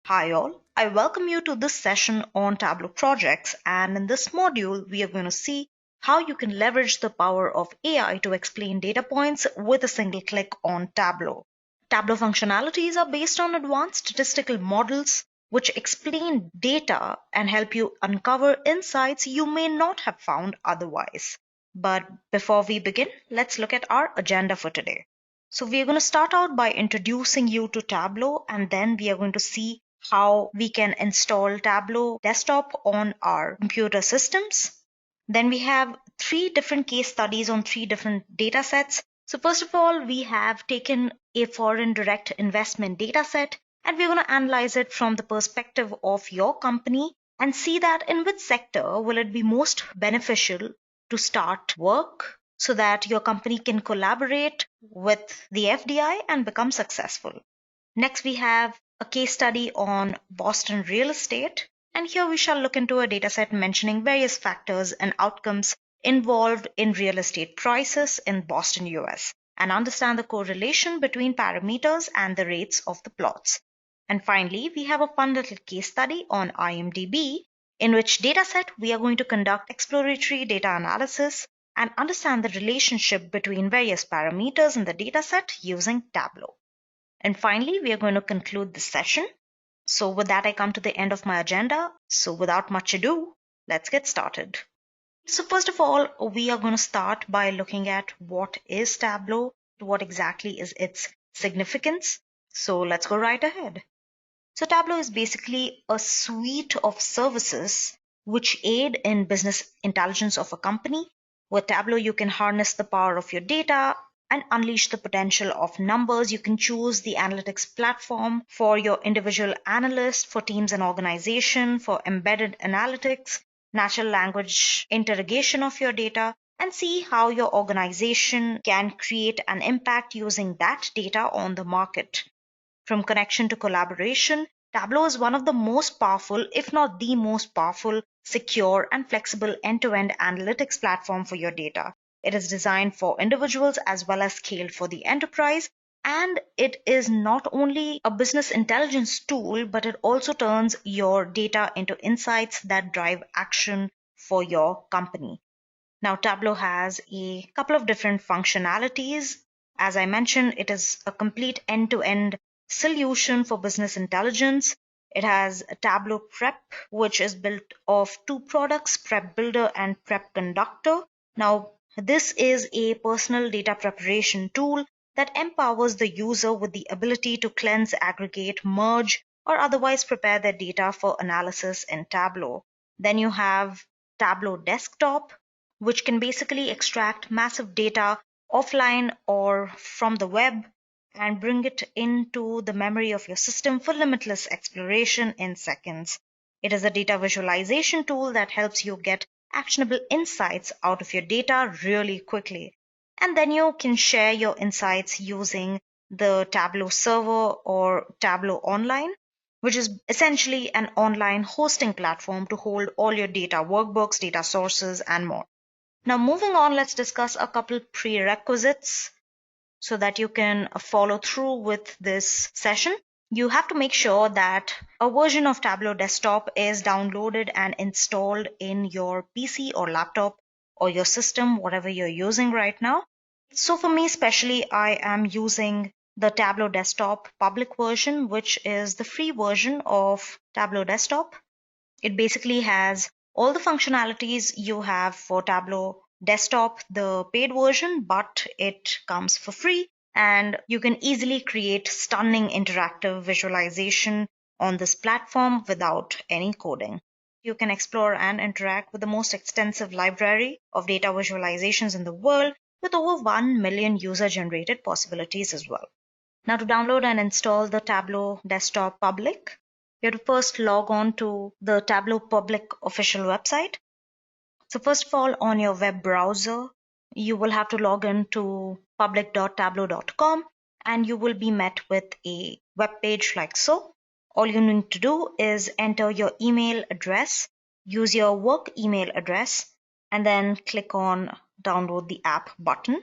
Hi all, I welcome you to this session on Tableau Projects, and in this module we are going to see how you can leverage the power of AI to explain data points with a single click on Tableau. Tableau functionalities are based on advanced statistical models which explain data and help you uncover insights you may not have found otherwise. But before we begin, let's look at our agenda for today. So we are going to start out by introducing you to Tableau, and then we are going to see how we can install Tableau desktop on our computer systems. Then we have three different case studies on three different data sets. So first of all, we have taken a foreign direct investment data set, and we're going to analyze it from the perspective of your company and see that in which sector will it be most beneficial to start work so that your company can collaborate with the FDI and become successful. Next, we have a case study on Boston real estate. And here we shall look into a dataset mentioning various factors and outcomes involved in real estate prices in Boston, US, and understand the correlation between parameters and the rates of the plots. And finally, we have a fun little case study on IMDb, in which dataset we are going to conduct exploratory data analysis and understand the relationship between various parameters in the dataset using Tableau. And finally, we are going to conclude this session. So with that, I come to the end of my agenda. So without much ado, let's get started. So first of all, we are going to start by looking at what is Tableau, what exactly is its significance. So let's go right ahead. So Tableau is basically a suite of services which aid in business intelligence of a company. With Tableau, you can harness the power of your data and unleash the potential of numbers. You can choose the analytics platform for your individual analyst, for teams and organization, for embedded analytics, natural language interrogation of your data, and see how your organization can create an impact using that data on the market. From connection to collaboration, Tableau is one of the most powerful, if not the most powerful, secure, and flexible end-to-end analytics platform for your data. It is designed for individuals as well as scaled for the enterprise. And it is not only a business intelligence tool, but it also turns your data into insights that drive action for your company. Now, Tableau has a couple of different functionalities. As I mentioned, it is a complete end-to-end solution for business intelligence. It has a Tableau Prep, which is built of two products, Prep Builder and Prep Conductor. Now, this is a personal data preparation tool that empowers the user with the ability to cleanse, aggregate, merge, or otherwise prepare their data for analysis in Tableau. Then you have Tableau Desktop, which can basically extract massive data offline or from the web and bring it into the memory of your system for limitless exploration in seconds. It is a data visualization tool that helps you get actionable insights out of your data really quickly. And then you can share your insights using the Tableau server or Tableau Online, which is essentially an online hosting platform to hold all your data workbooks, data sources, and more. Now, moving on, let's discuss a couple prerequisites so that you can follow through with this session. You have to make sure that a version of Tableau Desktop is downloaded and installed in your PC or laptop or your system, whatever you're using right now. So for me, especially, I am using the Tableau Desktop public version, which is the free version of Tableau Desktop. It basically has all the functionalities you have for Tableau Desktop, the paid version, but it comes for free and you can easily create stunning interactive visualization on this platform without any coding. You can explore and interact with the most extensive library of data visualizations in the world with over 1 million user-generated possibilities as well. Now, to download and install the Tableau Desktop Public, you have to first log on to the Tableau Public official website. So first of all, on your web browser, you will have to log in to public.tableau.com and you will be met with a web page like so. All you need to do is enter your email address, use your work email address, and then click on download the app button,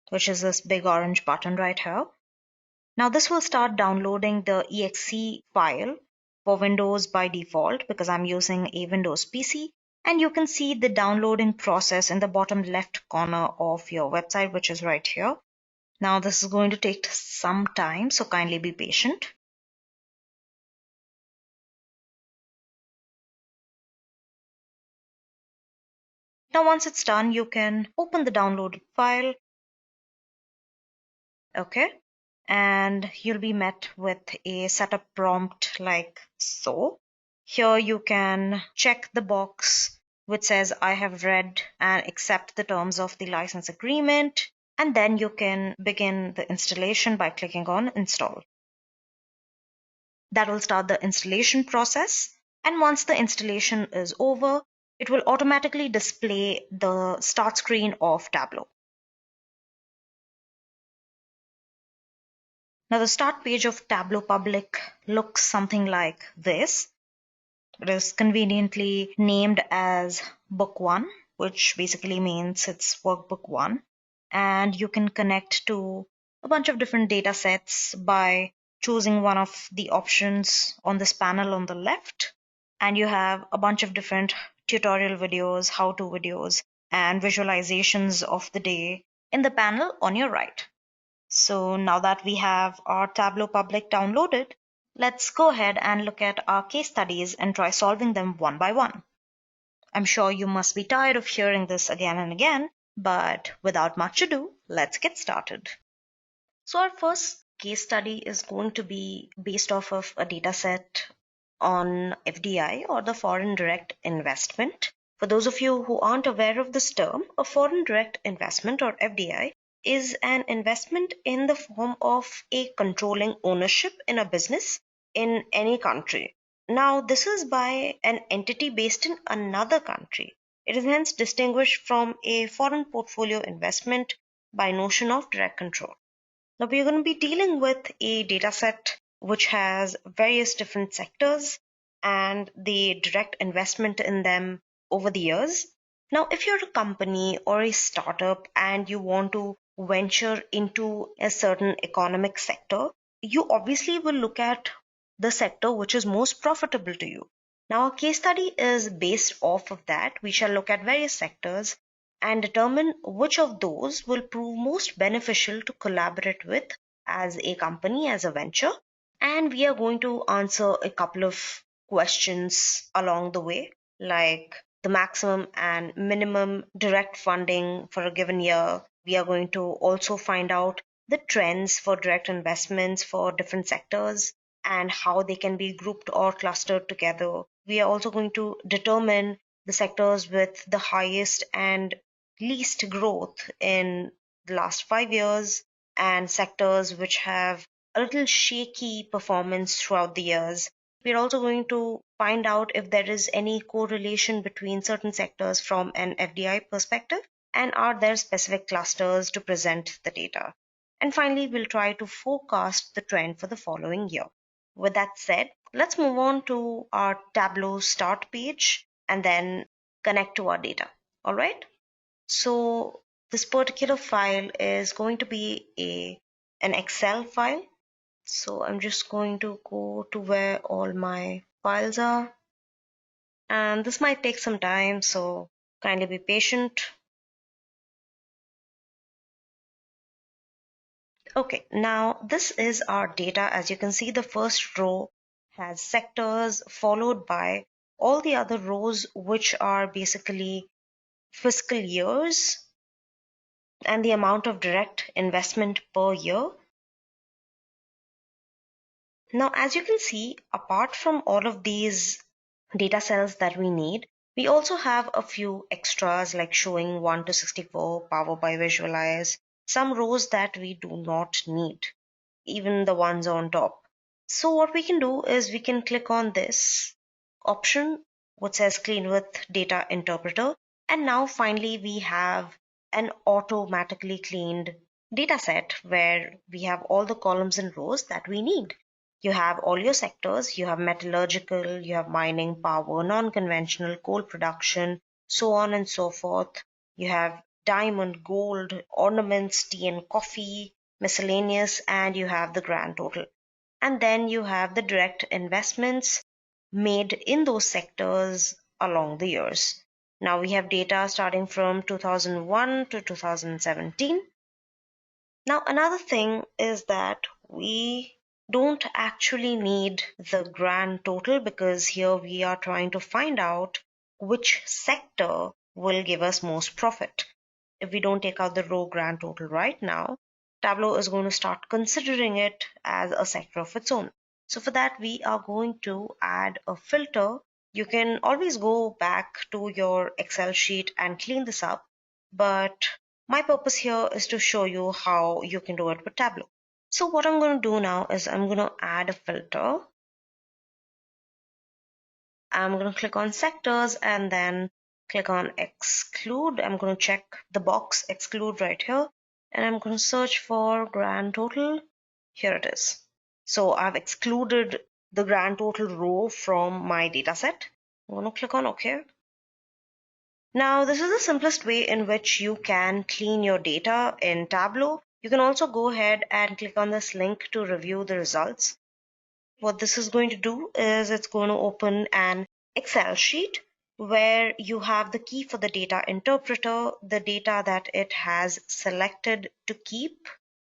which is this big orange button right here. Now this will start downloading the exe file, for Windows by default because I'm using a Windows PC. And you can see the downloading process in the bottom left corner of your website, which is right here. Now this is going to take some time, so kindly be patient. Now once it's done, you can open the downloaded file. Okay. And you'll be met with a setup prompt like so. Here you can check the box which says I have read and accept the terms of the license agreement, and then you can begin the installation by clicking on install. That will start the installation process, and once the installation is over, it will automatically display the start screen of Tableau. Now the start page of Tableau Public looks something like this. It is conveniently named as Book 1, which basically means it's Workbook 1. And you can connect to a bunch of different data sets by choosing one of the options on this panel on the left. And you have a bunch of different tutorial videos, how-to videos, and visualizations of the day in the panel on your right. So now that we have our Tableau Public downloaded, let's go ahead and look at our case studies and try solving them one by one. I'm sure you must be tired of hearing this again and again, but without much ado, let's get started. So our first case study is going to be based off of a data set on FDI, or the foreign direct investment. For those of you who aren't aware of this term, a foreign direct investment, or FDI, is an investment in the form of a controlling ownership in a business in any country. Now, this is by an entity based in another country. It is hence distinguished from a foreign portfolio investment by notion of direct control. Now, we're going to be dealing with a data set which has various different sectors and the direct investment in them over the years. Now, if you're a company or a startup and you want to venture into a certain economic sector, you obviously will look at the sector which is most profitable to you. Now, our case study is based off of that. We shall look at various sectors and determine which of those will prove most beneficial to collaborate with as a company, as a venture. And we are going to answer a couple of questions along the way, like the maximum and minimum direct funding for a given year. We are going to also find out the trends for direct investments for different sectors and how they can be grouped or clustered together. We are also going to determine the sectors with the highest and least growth in the last 5 years, and sectors which have a little shaky performance throughout the years. We're also going to find out if there is any correlation between certain sectors from an FDI perspective, and are there specific clusters to present the data. And finally, we'll try to forecast the trend for the following year. With that said, let's move on to our Tableau start page and then connect to our data. All right. So this particular file is going to be an Excel file. So I'm just going to go to where all my files are. And this might take some time, so kindly be patient. Okay, now this is our data. As you can see, the first row has sectors followed by all the other rows, which are basically fiscal years and the amount of direct investment per year. Now, as you can see, apart from all of these data cells that we need, we also have a few extras like showing 1 to 64, Power by Visualize, some rows that we do not need, even the ones on top. So what we can do is we can click on this option which says Clean with Data Interpreter, and now finally we have an automatically cleaned data set where we have all the columns and rows that we need. You have all your sectors, you have metallurgical, you have mining, power, non-conventional, coal production, so on and so forth. You have diamond, gold, ornaments, tea and coffee, miscellaneous, and you have the grand total. And then you have the direct investments, made in those sectors along the years. Now we have data starting from 2001 to 2017. Now, another thing is that we don't actually need the grand total, because here we are trying to find out which sector will give us most profit. If we don't take out the raw grand total right now, Tableau is going to start considering it as a sector of its own. So for that, we are going to add a filter. You can always go back to your Excel sheet and clean this up, but my purpose here is to show you how you can do it with Tableau. So what I'm going to do now is I'm going to add a filter. I'm going to click on sectors and then click on exclude. I'm going to check the box exclude right here, and I'm going to search for grand total. Here it is. So I've excluded the grand total row from my data set. I'm going to click on OK. Now, this is the simplest way in which you can clean your data in Tableau. You can also go ahead and click on this link to review the results. What this is going to do is it's going to open an Excel sheet where you have the key for the data interpreter, the data that it has selected to keep.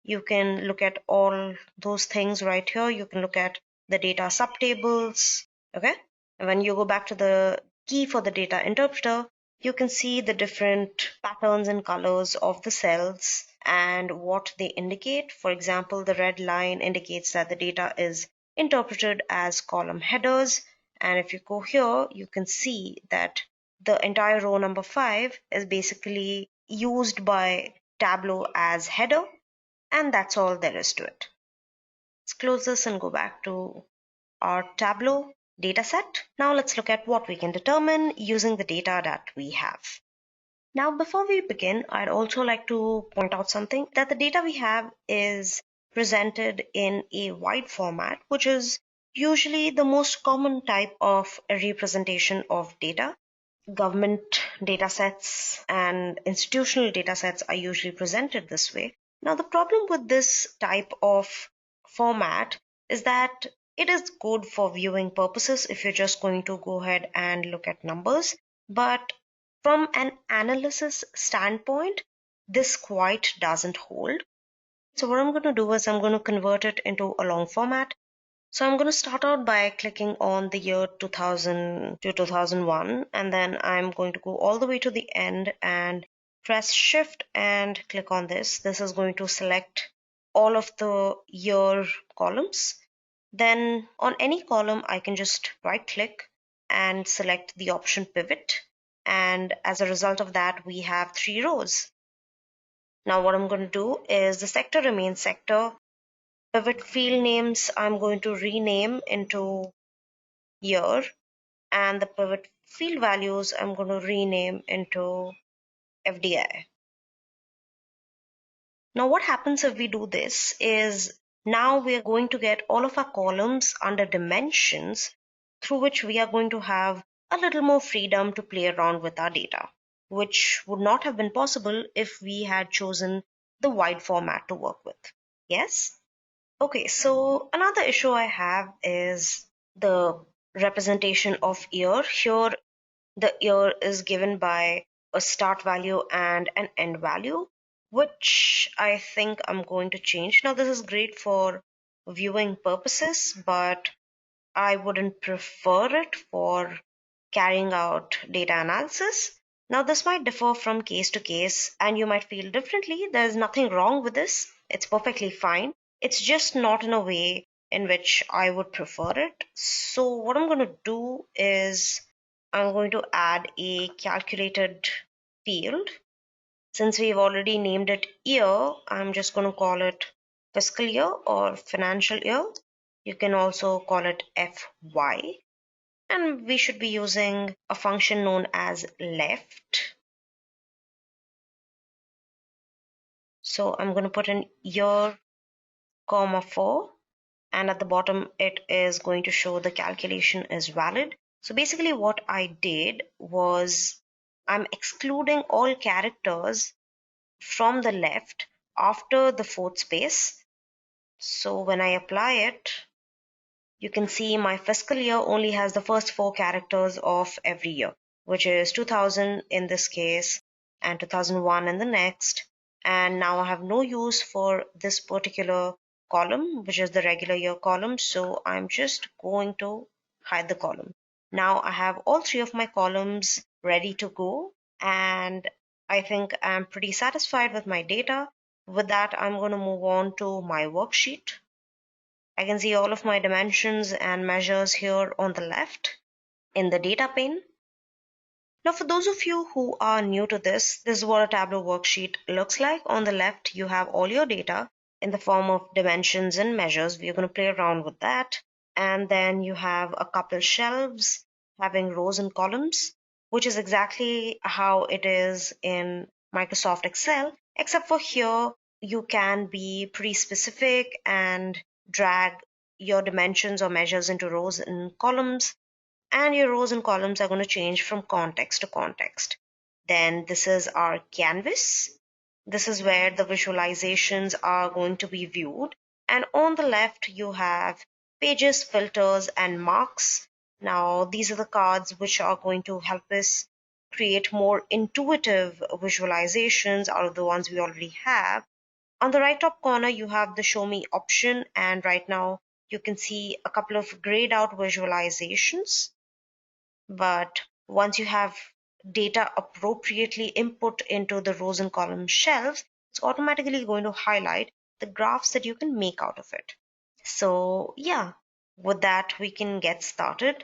You can look at all those things right here. You can look at the data subtables. Okay. And when you go back to the key for the data interpreter, you can see the different patterns and colors of the cells and what they indicate. For example, the red line indicates that the data is interpreted as column headers. And if you go here, you can see that the entire row number 5 is basically used by Tableau as header. And that's all there is to it. Let's close this and go back to our Tableau dataset. Now let's look at what we can determine using the data that we have. Now, before we begin, I'd also like to point out something, that the data we have is presented in a wide format, which is usually the most common type of representation of data. Government datasets and institutional datasets are usually presented this way. Now, the problem with this type of format is that it is good for viewing purposes if you're just going to go ahead and look at numbers. But from an analysis standpoint, this quite doesn't hold. So what I'm going to do is I'm going to convert it into a long format. So I'm going to start out by clicking on the year 2000 to 2001, and then I'm going to go all the way to the end and press shift and click on this. This is going to select all of the year columns. Then on any column, I can just right click and select the option pivot. And as a result of that, we have 3 rows. Now what I'm going to do is the sector remains sector. Pivot field names I'm going to rename into year, and the pivot field values I'm going to rename into FDI. Now what happens if we do this is now we are going to get all of our columns under dimensions, through which we are going to have a little more freedom to play around with our data, which would not have been possible if we had chosen the wide format to work with. Yes? Okay, so another issue I have is the representation of year. Here, the year is given by a start value and an end value, which I think I'm going to change. Now, this is great for viewing purposes, but I wouldn't prefer it for carrying out data analysis. Now, this might differ from case to case, and you might feel differently. There's nothing wrong with this. It's perfectly fine. It's just not in a way in which I would prefer it. So what I'm going to do is I'm going to add a calculated field. Since we've already named it year, I'm just going to call it fiscal year or financial year. You can also call it FY. And we should be using a function known as left. So I'm going to put in year, comma 4, and at the bottom it is going to show the calculation is valid. So basically what I did was I'm excluding all characters from the left after the 4th space. So when I apply it, you can see my fiscal year only has the first 4 characters of every year, which is 2000 in this case and 2001 in the next. And now I have no use for this particular column, which is the regular year column. So I'm just going to hide the column. Now I have all 3 of my columns ready to go, and I think I'm pretty satisfied with my data. With that, I'm going to move on to my worksheet. I can see all of my dimensions and measures here on the left in the data pane. Now, for those of you who are new to this is what a Tableau worksheet looks like. On the left, you have all your data in the form of dimensions and measures. We're going to play around with that. And then you have a couple shelves having rows and columns, which is exactly how it is in Microsoft Excel, except for here, you can be pretty specific and drag your dimensions or measures into rows and columns, and your rows and columns are going to change from context to context. Then this is our canvas. This is where the visualizations are going to be viewed. And on the left, you have pages, filters, and marks. Now, these are the cards which are going to help us create more intuitive visualizations out of the ones we already have. On the right top corner, you have the show me option, and right now you can see a couple of grayed out visualizations. But once you have data appropriately input into the rows and column shelves, it's automatically going to highlight the graphs that you can make out of it. So yeah, with that, we can get started.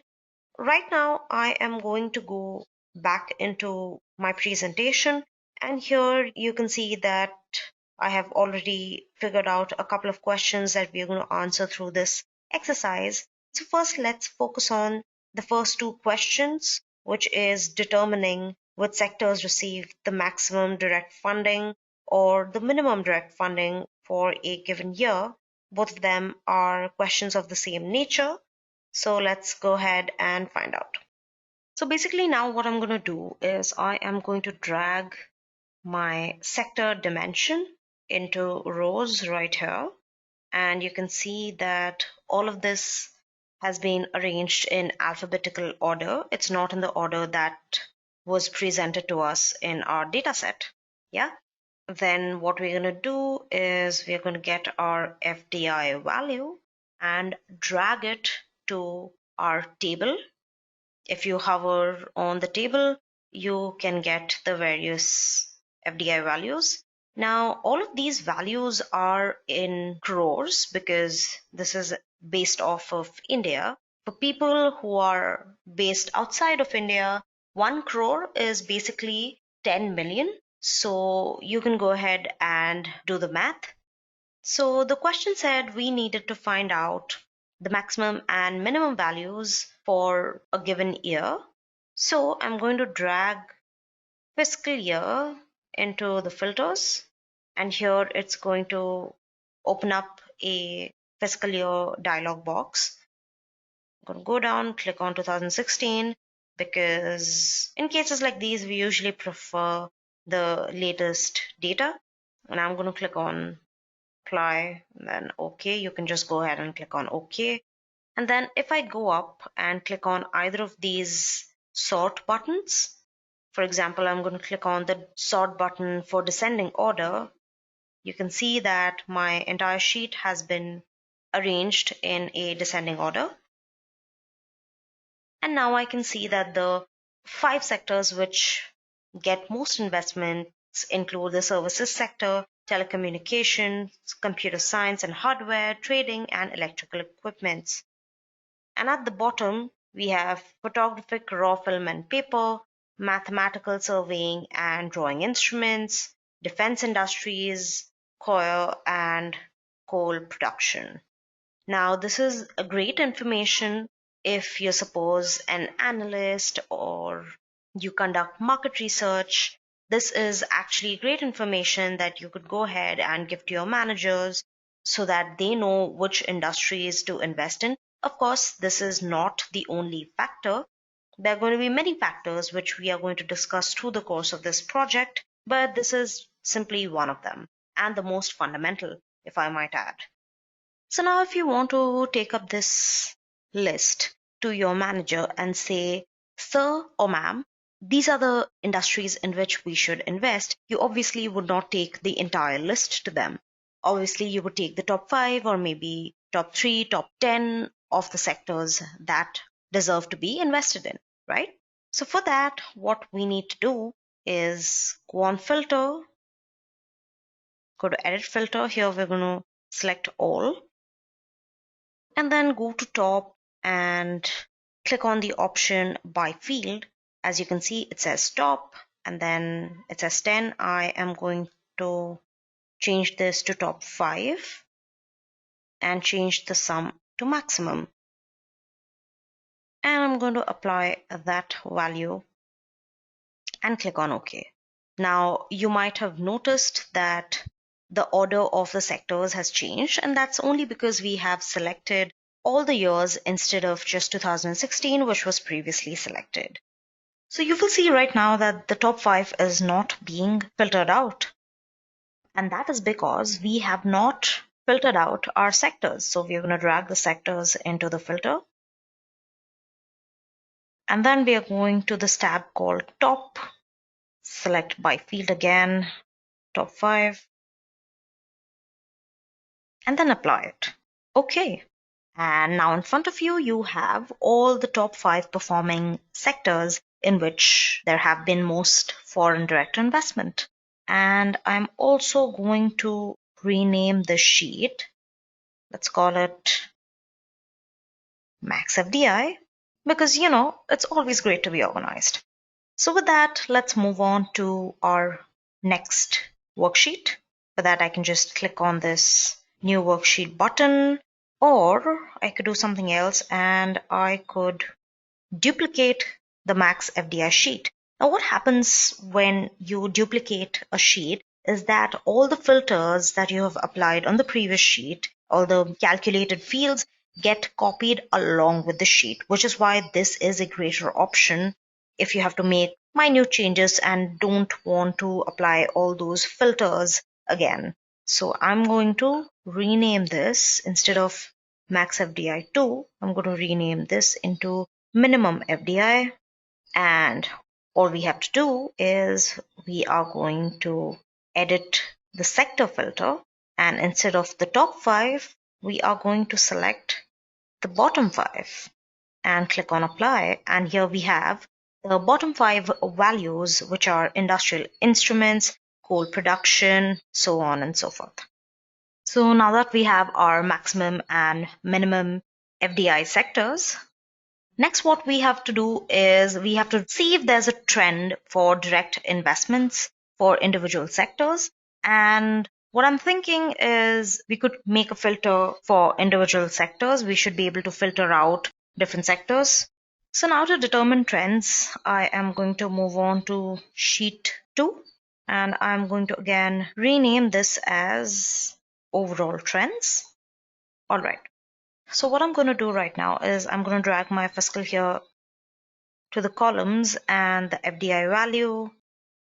Right now, I am going to go back into my presentation, and here you can see that I have already figured out a couple of questions that we are going to answer through this exercise. So first, let's focus on the first 2 questions, which is determining which sectors receive the maximum direct funding or the minimum direct funding for a given year. Both of them are questions of the same nature. So let's go ahead and find out. So basically now what I'm going to do is I am going to drag my sector dimension into rows right here. And you can see that all of this has been arranged in alphabetical order. It's not in the order that was presented to us in our data set. Yeah. Then what we're going to do is we're going to get our FDI value and drag it to our table. If you hover on the table, you can get the various FDI values. Now, all of these values are in crores because this is based off of India. For people who are based outside of India, 1 crore is basically 10 million. So you can go ahead and do the math. So the question said we needed to find out the maximum and minimum values for a given year. So I'm going to drag fiscal year into the filters, and here it's going to open up a fiscal year dialog box. I'm going to go down, click on 2016, because in cases like these, we usually prefer the latest data. And I'm going to click on apply and then OK. You can just go ahead and click on OK. And then if I go up and click on either of these sort buttons, for example, I'm going to click on the sort button for descending order, you can see that my entire sheet has been arranged in a descending order. And now I can see that the 5 sectors which get most investments include the services sector, telecommunications, computer science and hardware, trading, and electrical equipments. And at the bottom, we have photographic raw film and paper, mathematical surveying and drawing instruments, defense industries, coal and coal production. Now, this is a great information if you're suppose an analyst or you conduct market research. This is actually great information that you could go ahead and give to your managers so that they know which industries to invest in. Of course, this is not the only factor. There are going to be many factors which we are going to discuss through the course of this project, but this is simply one of them and the most fundamental, if I might add. So now if you want to take up this list to your manager and say, sir or ma'am, these are the industries in which we should invest, you obviously would not take the entire list to them. Obviously, you would take the top 5 or maybe top 3, top 10 of the sectors that deserve to be invested in, right? So for that, what we need to do is go on filter, go to edit filter. Here we're going to select all and then go to top and click on the option by field. As you can see, it says top and then it says 10. I am going to change this to top 5 and change the sum to maximum. And I'm going to apply that value and click on OK. Now, you might have noticed that the order of the sectors has changed, and that's only because we have selected all the years instead of just 2016, which was previously selected. So you will see right now that the top 5 is not being filtered out. And that is because we have not filtered out our sectors. So we're going to drag the sectors into the filter. And then we are going to this tab called top, select by field again, top 5. And then apply it. Okay. And now in front of you, you have all the top 5 performing sectors in which there have been most foreign direct investment. And I'm also going to rename the sheet. Let's call it Max FDI because, it's always great to be organized. So with that, let's move on to our next worksheet. For that, I can just click on this new worksheet button, or I could do something else and I could duplicate the Max FDI sheet. Now, what happens when you duplicate a sheet is that all the filters that you have applied on the previous sheet, all the calculated fields, get copied along with the sheet, which is why this is a greater option if you have to make minute changes and don't want to apply all those filters again. So I'm going to rename this instead of Max FDI 2. I'm going to rename this into Minimum FDI. And all we have to do is we are going to edit the sector filter. And instead of the top 5, we are going to select the bottom 5 and click on apply. And here we have the bottom 5 values, which are industrial instruments, coal production, so on and so forth. So now that we have our maximum and minimum FDI sectors, next what we have to do is we have to see if there's a trend for direct investments for individual sectors. And what I'm thinking is we could make a filter for individual sectors. We should be able to filter out different sectors. So now to determine trends, I am going to move on to sheet 2 and I'm going to again rename this as overall trends. All right. So what I'm going to do right now is I'm going to drag my fiscal here to the columns and the FDI value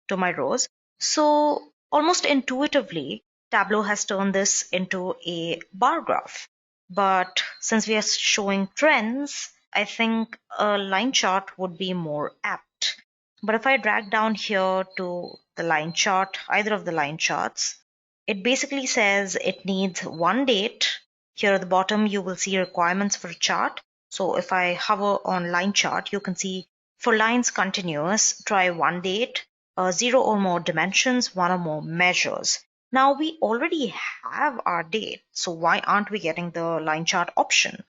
to my rows. So almost intuitively, Tableau has turned this into a bar graph. But since we are showing trends, I think a line chart would be more apt. But if I drag down here to the line chart, either of the line charts, it basically says it needs one date. Here at the bottom, you will see requirements for a chart. So if I hover on line chart, you can see for lines continuous, try one date, 0 or more dimensions, 1 or more measures. Now we already have our date, so why aren't we getting the line chart option?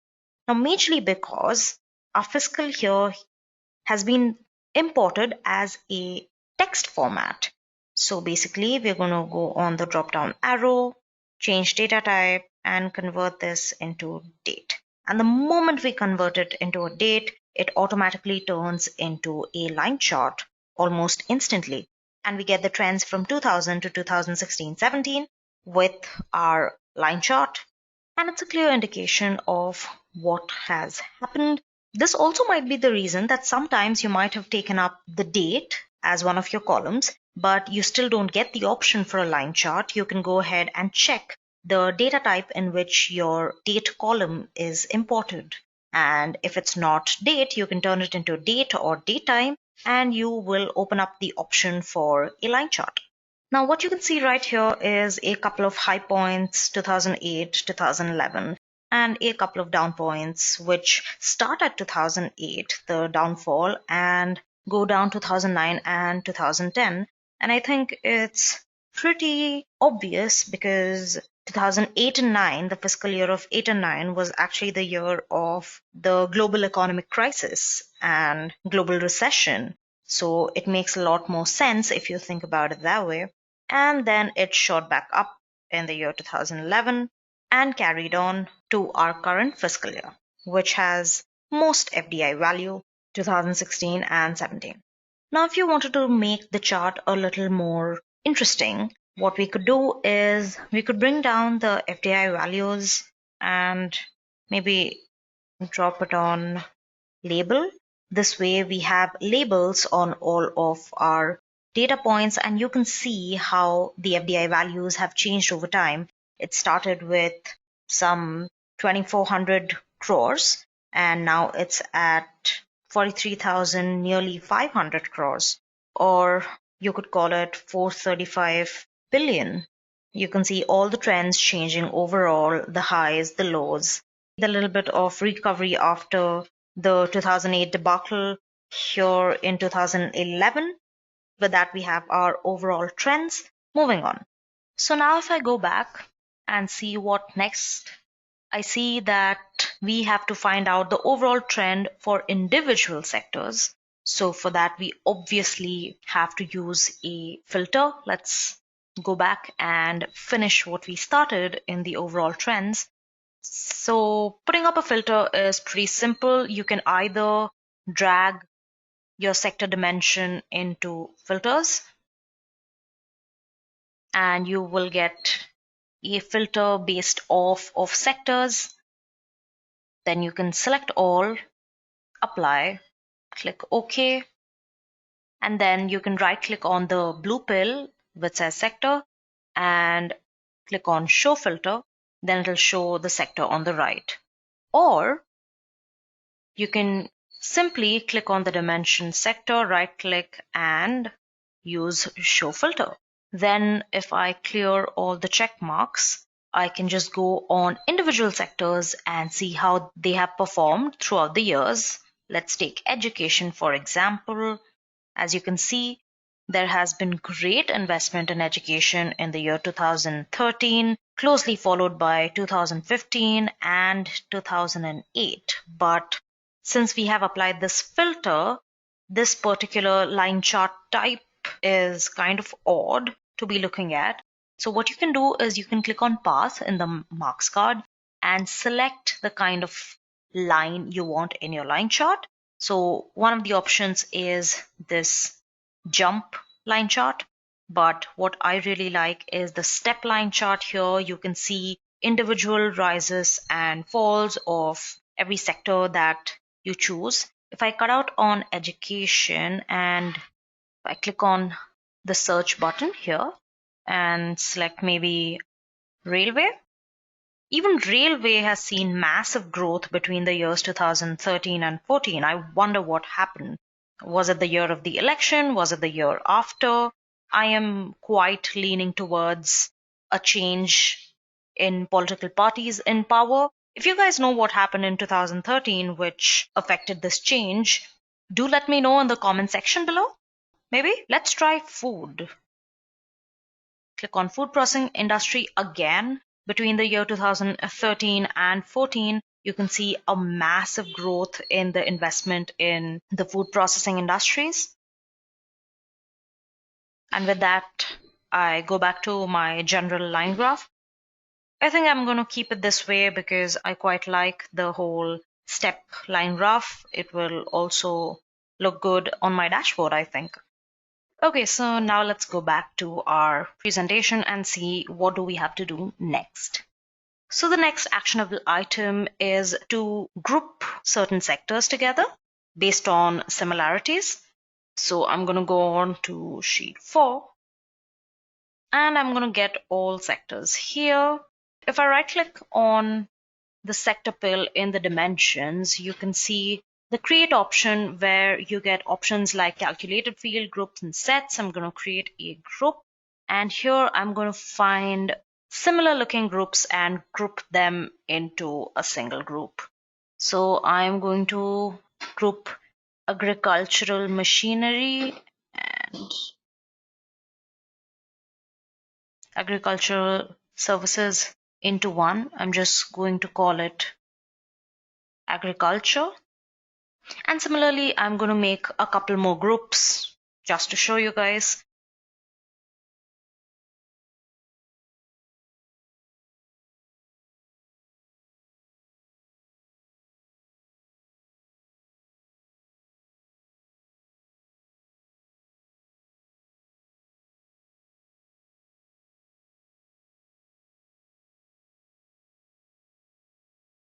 Now majorly because our fiscal here has been imported as a text format. So basically we're going to go on the drop down arrow, change data type and convert this into date. And the moment we convert it into a date, it automatically turns into a line chart almost instantly. And we get the trends from 2000 to 2016-17 with our line chart. And it's a clear indication of what has happened. This also might be the reason that sometimes you might have taken up the date as one of your columns, but you still don't get the option for a line chart. You can go ahead and check the data type in which your date column is imported. And if it's not date, you can turn it into date or datetime, and you will open up the option for a line chart. Now, what you can see right here is a couple of high points, 2008, 2011, and a couple of down points, which start at 2008, the downfall, and go down 2009 and 2010. And I think it's pretty obvious because 2008 and 9, the fiscal year of 8 and 9, was actually the year of the global economic crisis and global recession. So it makes a lot more sense if you think about it that way. And then it shot back up in the year 2011 and carried on to our current fiscal year, which has most FDI value, 2016 and 17. Now, if you wanted to make the chart a little more interesting, what we could do is we could bring down the FDI values and maybe drop it on label. This way we have labels on all of our data points, and you can see how the FDI values have changed over time. It started with some 2,400 crores, and now it's at 43,000, nearly 500 crores, or you could call it 435 billion. You can see all the trends changing overall, the highs, the lows, the little bit of recovery after the 2008 debacle here in 2011. With that, we have our overall trends. Moving on. So now if I go back and see what next, I see that we have to find out the overall trend for individual sectors. So for that, we obviously have to use a filter. Let's go back and finish what we started in the overall trends. So putting up a filter is pretty simple. You can either drag your sector dimension into filters, and you will get a filter based off of sectors. Then you can select all, apply, click OK, and then you can right click on the blue pill which says sector and click on show filter. Then it'll show the sector on the right. Or you can simply click on the dimension sector, right click, and use show filter. Then if I clear all the check marks, I can just go on individual sectors and see how they have performed throughout the years. Let's take education, for example. As you can see, there has been great investment in education in the year 2013, closely followed by 2015 and 2008. But since we have applied this filter, this particular line chart type is kind of odd to be looking at. So what you can do is you can click on path in the marks card and select the kind of line you want in your line chart. So one of the options is this jump line chart, but what I really like is the step line chart. Here you can see individual rises and falls of every sector that you choose. If I cut out on education and I click on the search button here and select maybe railway, even railway has seen massive growth between the years 2013 and 14. I wonder what happened. Was it the year of the election? Was it the year after? I am quite leaning towards a change in political parties in power. If you guys know what happened in 2013 which affected this change, do let me know in the comment section below. Maybe let's try food. Click on food processing industry again. Between the year 2013 and 14, you can see a massive growth in the investment in the food processing industries. And with that, I go back to my general line graph. I think I'm going to keep it this way because I quite like the whole step line graph. It will also look good on my dashboard, I think. Okay, so now let's go back to our presentation and see what do we have to do next. So the next actionable item is to group certain sectors together based on similarities. So I'm going to go on to sheet 4 and I'm going to get all sectors here. If I right click on the sector pill in the dimensions, you can see the create option where you get options like calculated field, groups, and sets. I'm going to create a group, and here I'm going to find similar looking groups and group them into a single group. So I'm going to group agricultural machinery and agricultural services into one. I'm just going to call it agriculture. And similarly, I'm going to make a couple more groups just to show you guys.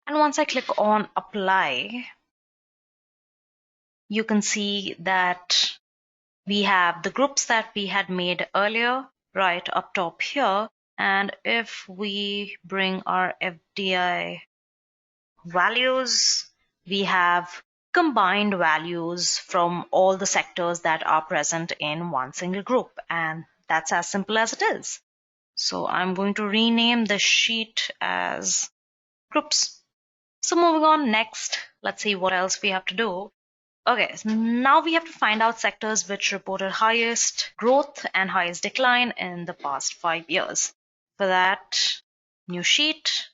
And once I click on apply, you can see that we have the groups that we had made earlier right up top here. And if we bring our FDI values, we have combined values from all the sectors that are present in one single group. And that's as simple as it is. So I'm going to rename the sheet as groups. So moving on next, let's see what else we have to do. Okay, so now we have to find out sectors which reported highest growth and highest decline in the past 5 years. For that, new sheet.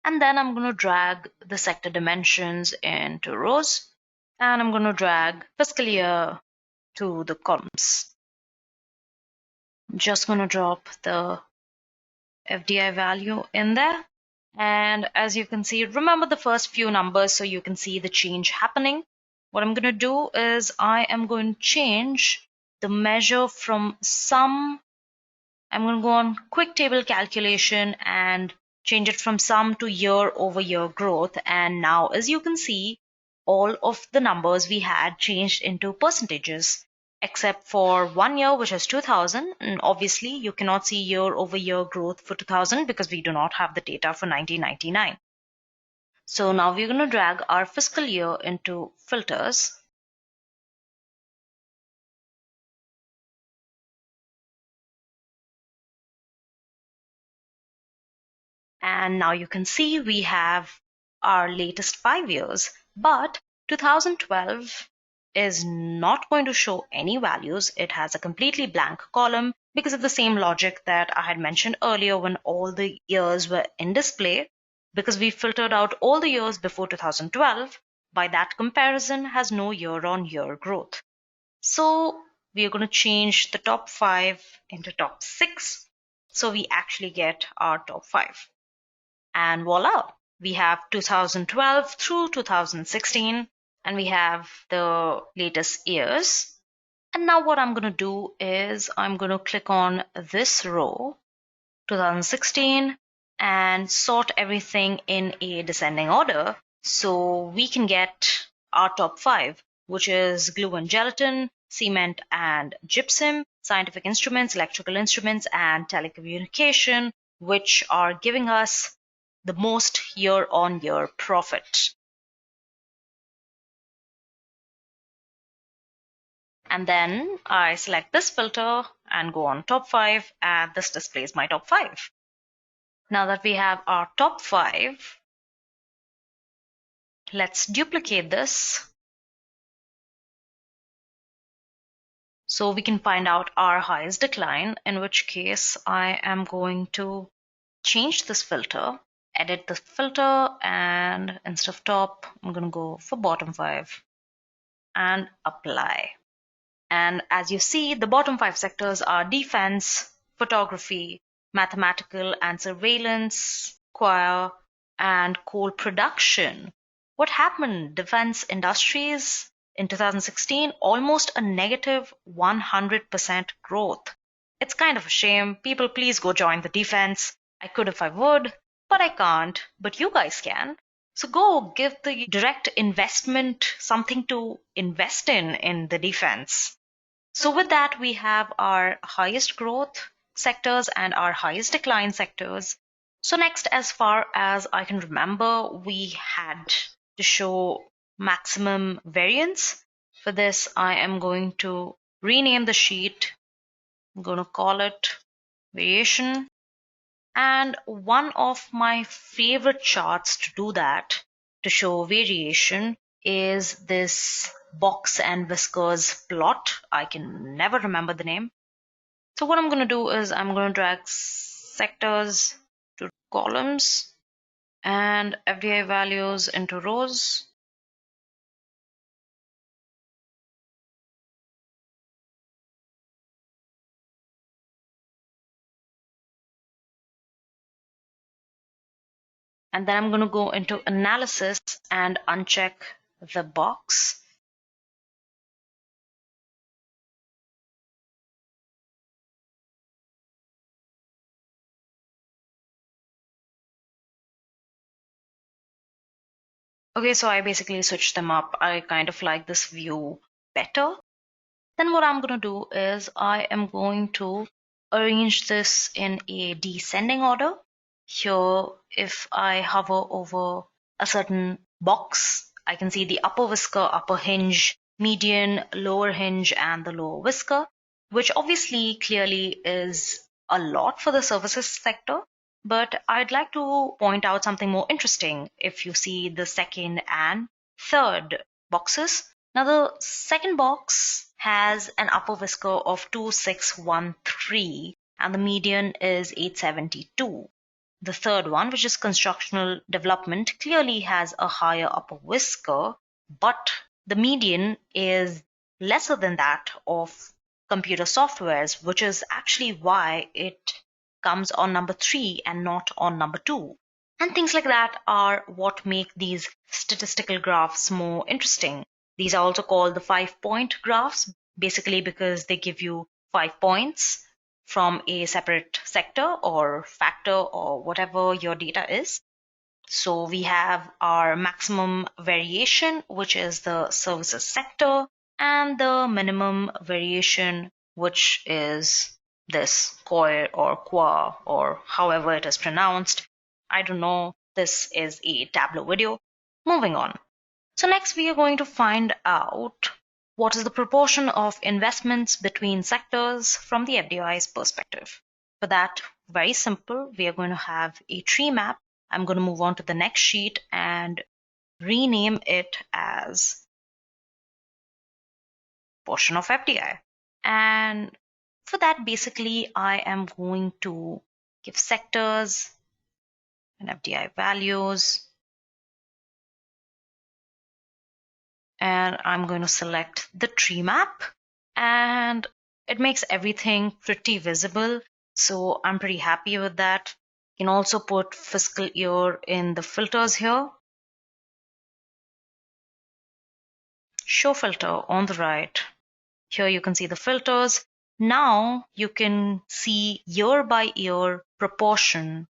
And then I'm going to drag the sector dimensions into rows. And I'm going to drag fiscal year to the columns. Just going to drop the FDI value in there. And as you can see, remember the first few numbers so you can see the change happening. What I'm going to do is I am going to change the measure from sum. I'm going to go on quick table calculation and change it from sum to year over year growth. And now, as you can see, all of the numbers we had changed into percentages, except for 1 year, which is 2000. And obviously, you cannot see year over year growth for 2000 because we do not have the data for 1999. So now we're going to drag our fiscal year into filters. And now you can see we have our latest 5 years, but 2012 is not going to show any values. It has a completely blank column because of the same logic that I had mentioned earlier when all the years were in display. Because we filtered out all the years before 2012, by that comparison has no year-on-year growth. So we are going to change the top 5 into top 6. So we actually get our top 5. And voila, we have 2012 through 2016, and we have the latest years. And now what I'm going to do is I'm going to click on this row, 2016, and sort everything in a descending order so we can get our top 5, which is glue and gelatin, cement and gypsum, scientific instruments, electrical instruments, and telecommunication, which are giving us the most year-on-year profit. And then I select this filter and go on top 5, and this displays my top 5. Now that we have our top 5, let's duplicate this so we can find out our highest decline, in which case I am going to change this filter, edit the filter, and instead of top, I'm going to go for bottom 5 and apply. And as you see, the bottom 5 sectors are defense, photography, mathematical and surveillance, choir, and coal production. What happened? Defense industries in 2016, almost a negative 100% growth. It's kind of a shame. People, please go join the defense. I could if I would, but I can't. But you guys can. So go give the direct investment something to invest in the defense. So with that, we have our highest growth sectors and our highest decline sectors. So next, as far as I can remember, we had to show maximum variance. For this, I am going to rename the sheet. I'm going to call it variation. And one of my favorite charts to do that, to show variation, is this box and whiskers plot. I can never remember the name. So what I'm going to do is I'm going to drag sectors to columns and FDI values into rows. And then I'm going to go into analysis and uncheck the box. Okay, so I basically switched them up. I kind of like this view better. Then what I'm going to do is I am going to arrange this in a descending order. Here, if I hover over a certain box, I can see the upper whisker, upper hinge, median, lower hinge, and the lower whisker, which obviously clearly is a lot for the services sector. But I'd like to point out something more interesting. If you see the second and third boxes, now the second box has an upper whisker of 2613 and the median is 872. The third one, which is constructional development, clearly has a higher upper whisker, but the median is lesser than that of computer softwares, which is actually why it comes on number 3 and not on number 2. And things like that are what make these statistical graphs more interesting. These are also called the 5-point graphs, basically because they give you 5 points from a separate sector or factor or whatever your data is. So we have our maximum variation, which is the services sector, and the minimum variation, which is this COIR or QA or however it is pronounced. I don't know. This is a Tableau video. Moving on. So next we are going to find out what is the proportion of investments between sectors from the FDI's perspective. For that, very simple, we are going to have a tree map. I'm going to move on to the next sheet and rename it as portion of FDI. And for that, basically, I am going to give sectors and FDI values. And I'm going to select the tree map, and it makes everything pretty visible. So I'm pretty happy with that. You can also put fiscal year in the filters here. Show filter on the right. Here you can see the filters. Now you can see year by year proportion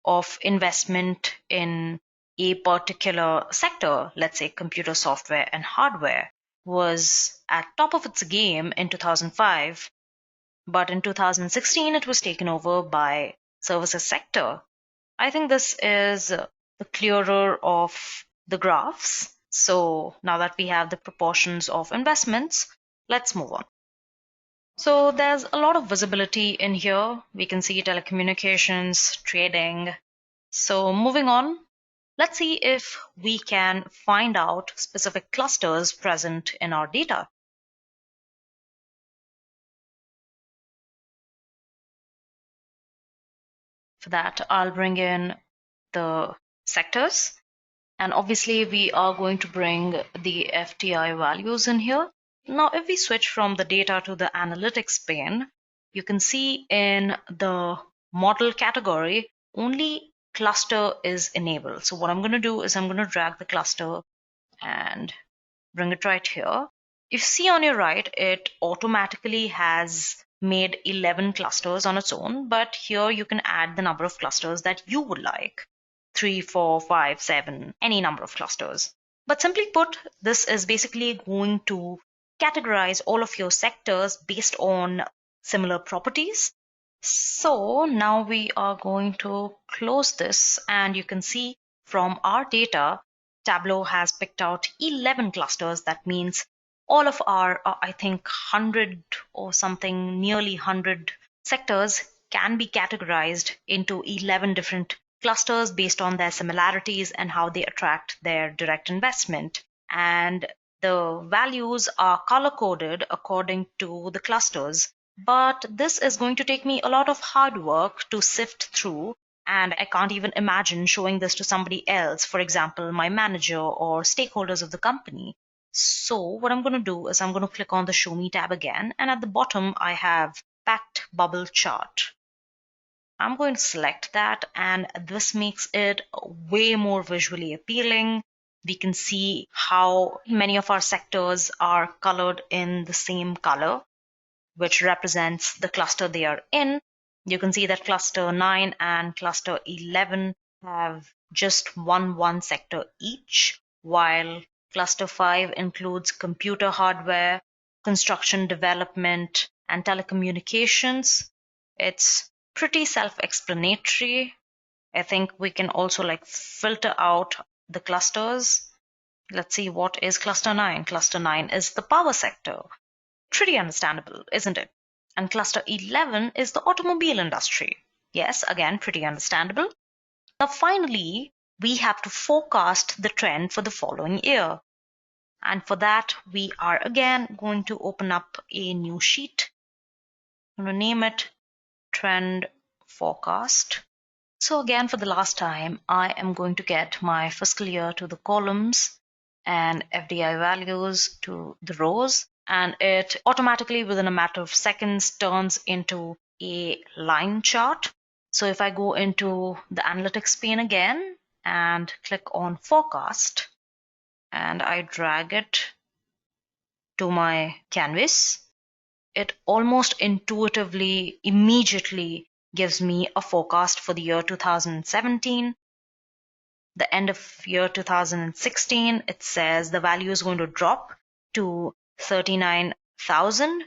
of investment in a particular sector, let's say computer software and hardware, was at top of its game in 2005, but in 2016 it was taken over by services sector. I think this is the clearer of the graphs. So now that we have the proportions of investments, let's move on. So there's a lot of visibility in here. We can see telecommunications, trading. So moving on, let's see if we can find out specific clusters present in our data. For that, I'll bring in the sectors. And obviously, we are going to bring the FTI values in here. Now, if we switch from the data to the analytics pane, you can see in the model category, only cluster is enabled. So what I'm going to do is I'm going to drag the cluster and bring it right here. If you see on your right, it automatically has made 11 clusters on its own, but here you can add the number of clusters that you would like. 3, 4, 5, 7, any number of clusters. But simply put, this is basically going to categorize all of your sectors based on similar properties. So now we are going to close this, and you can see from our data, Tableau has picked out 11 clusters. That means all of our, I think, 100 or something, nearly 100 sectors can be categorized into 11 different clusters based on their similarities and how they attract their direct investment. And the values are color coded according to the clusters. But this is going to take me a lot of hard work to sift through, and I can't even imagine showing this to somebody else, for example, my manager or stakeholders of the company. So what I'm going to do is I'm going to click on the Show Me tab again, and at the bottom I have Packed Bubble Chart. I'm going to select that, and this makes it way more visually appealing. We can see how many of our sectors are colored in the same color, which represents the cluster they are in. You can see that cluster 9 and cluster 11 have just one sector each, while cluster 5 includes computer hardware, construction development, and telecommunications. It's pretty self-explanatory. I think we can also filter out the clusters. Let's see, what is cluster 9? Cluster 9 is the power sector. Pretty understandable, isn't it? And cluster 11 is the automobile industry. Yes, again, pretty understandable. Now, finally, we have to forecast the trend for the following year. And for that, we are again going to open up a new sheet. I'm going to name it Trend Forecast. So again, for the last time, I am going to get my fiscal year to the columns and FDI values to the rows, and it automatically within a matter of seconds turns into a line chart. So if I go into the analytics pane again and click on forecast and I drag it to my canvas, it almost intuitively, immediately gives me a forecast for the year 2017. The end of year 2016, it says the value is going to drop to 39,000,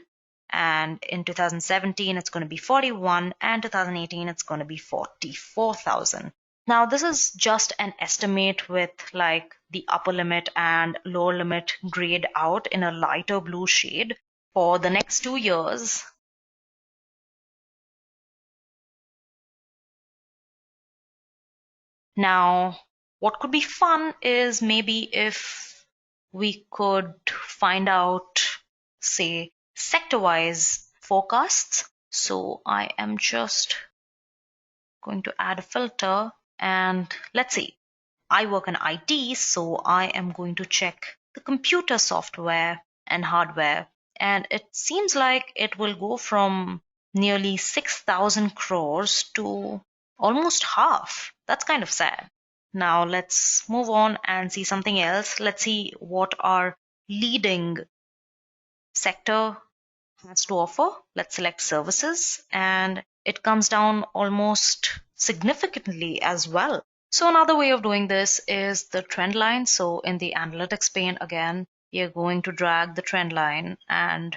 and in 2017 it's going to be 41, and 2018 it's going to be 44,000. Now this is just an estimate with the upper limit and lower limit grayed out in a lighter blue shade for the next 2 years. Now, what could be fun is maybe if we could find out, say, sector-wise forecasts. So I am just going to add a filter, and let's see. I work in IT, so I am going to check the computer software and hardware. And it seems like it will go from nearly 6,000 crores to almost half. That's kind of sad. Now let's move on and see something else. Let's see what our leading sector has to offer. Let's select services, and it comes down almost significantly as well. So another way of doing this is the trend line. So in the analytics pane again, you're going to drag the trend line and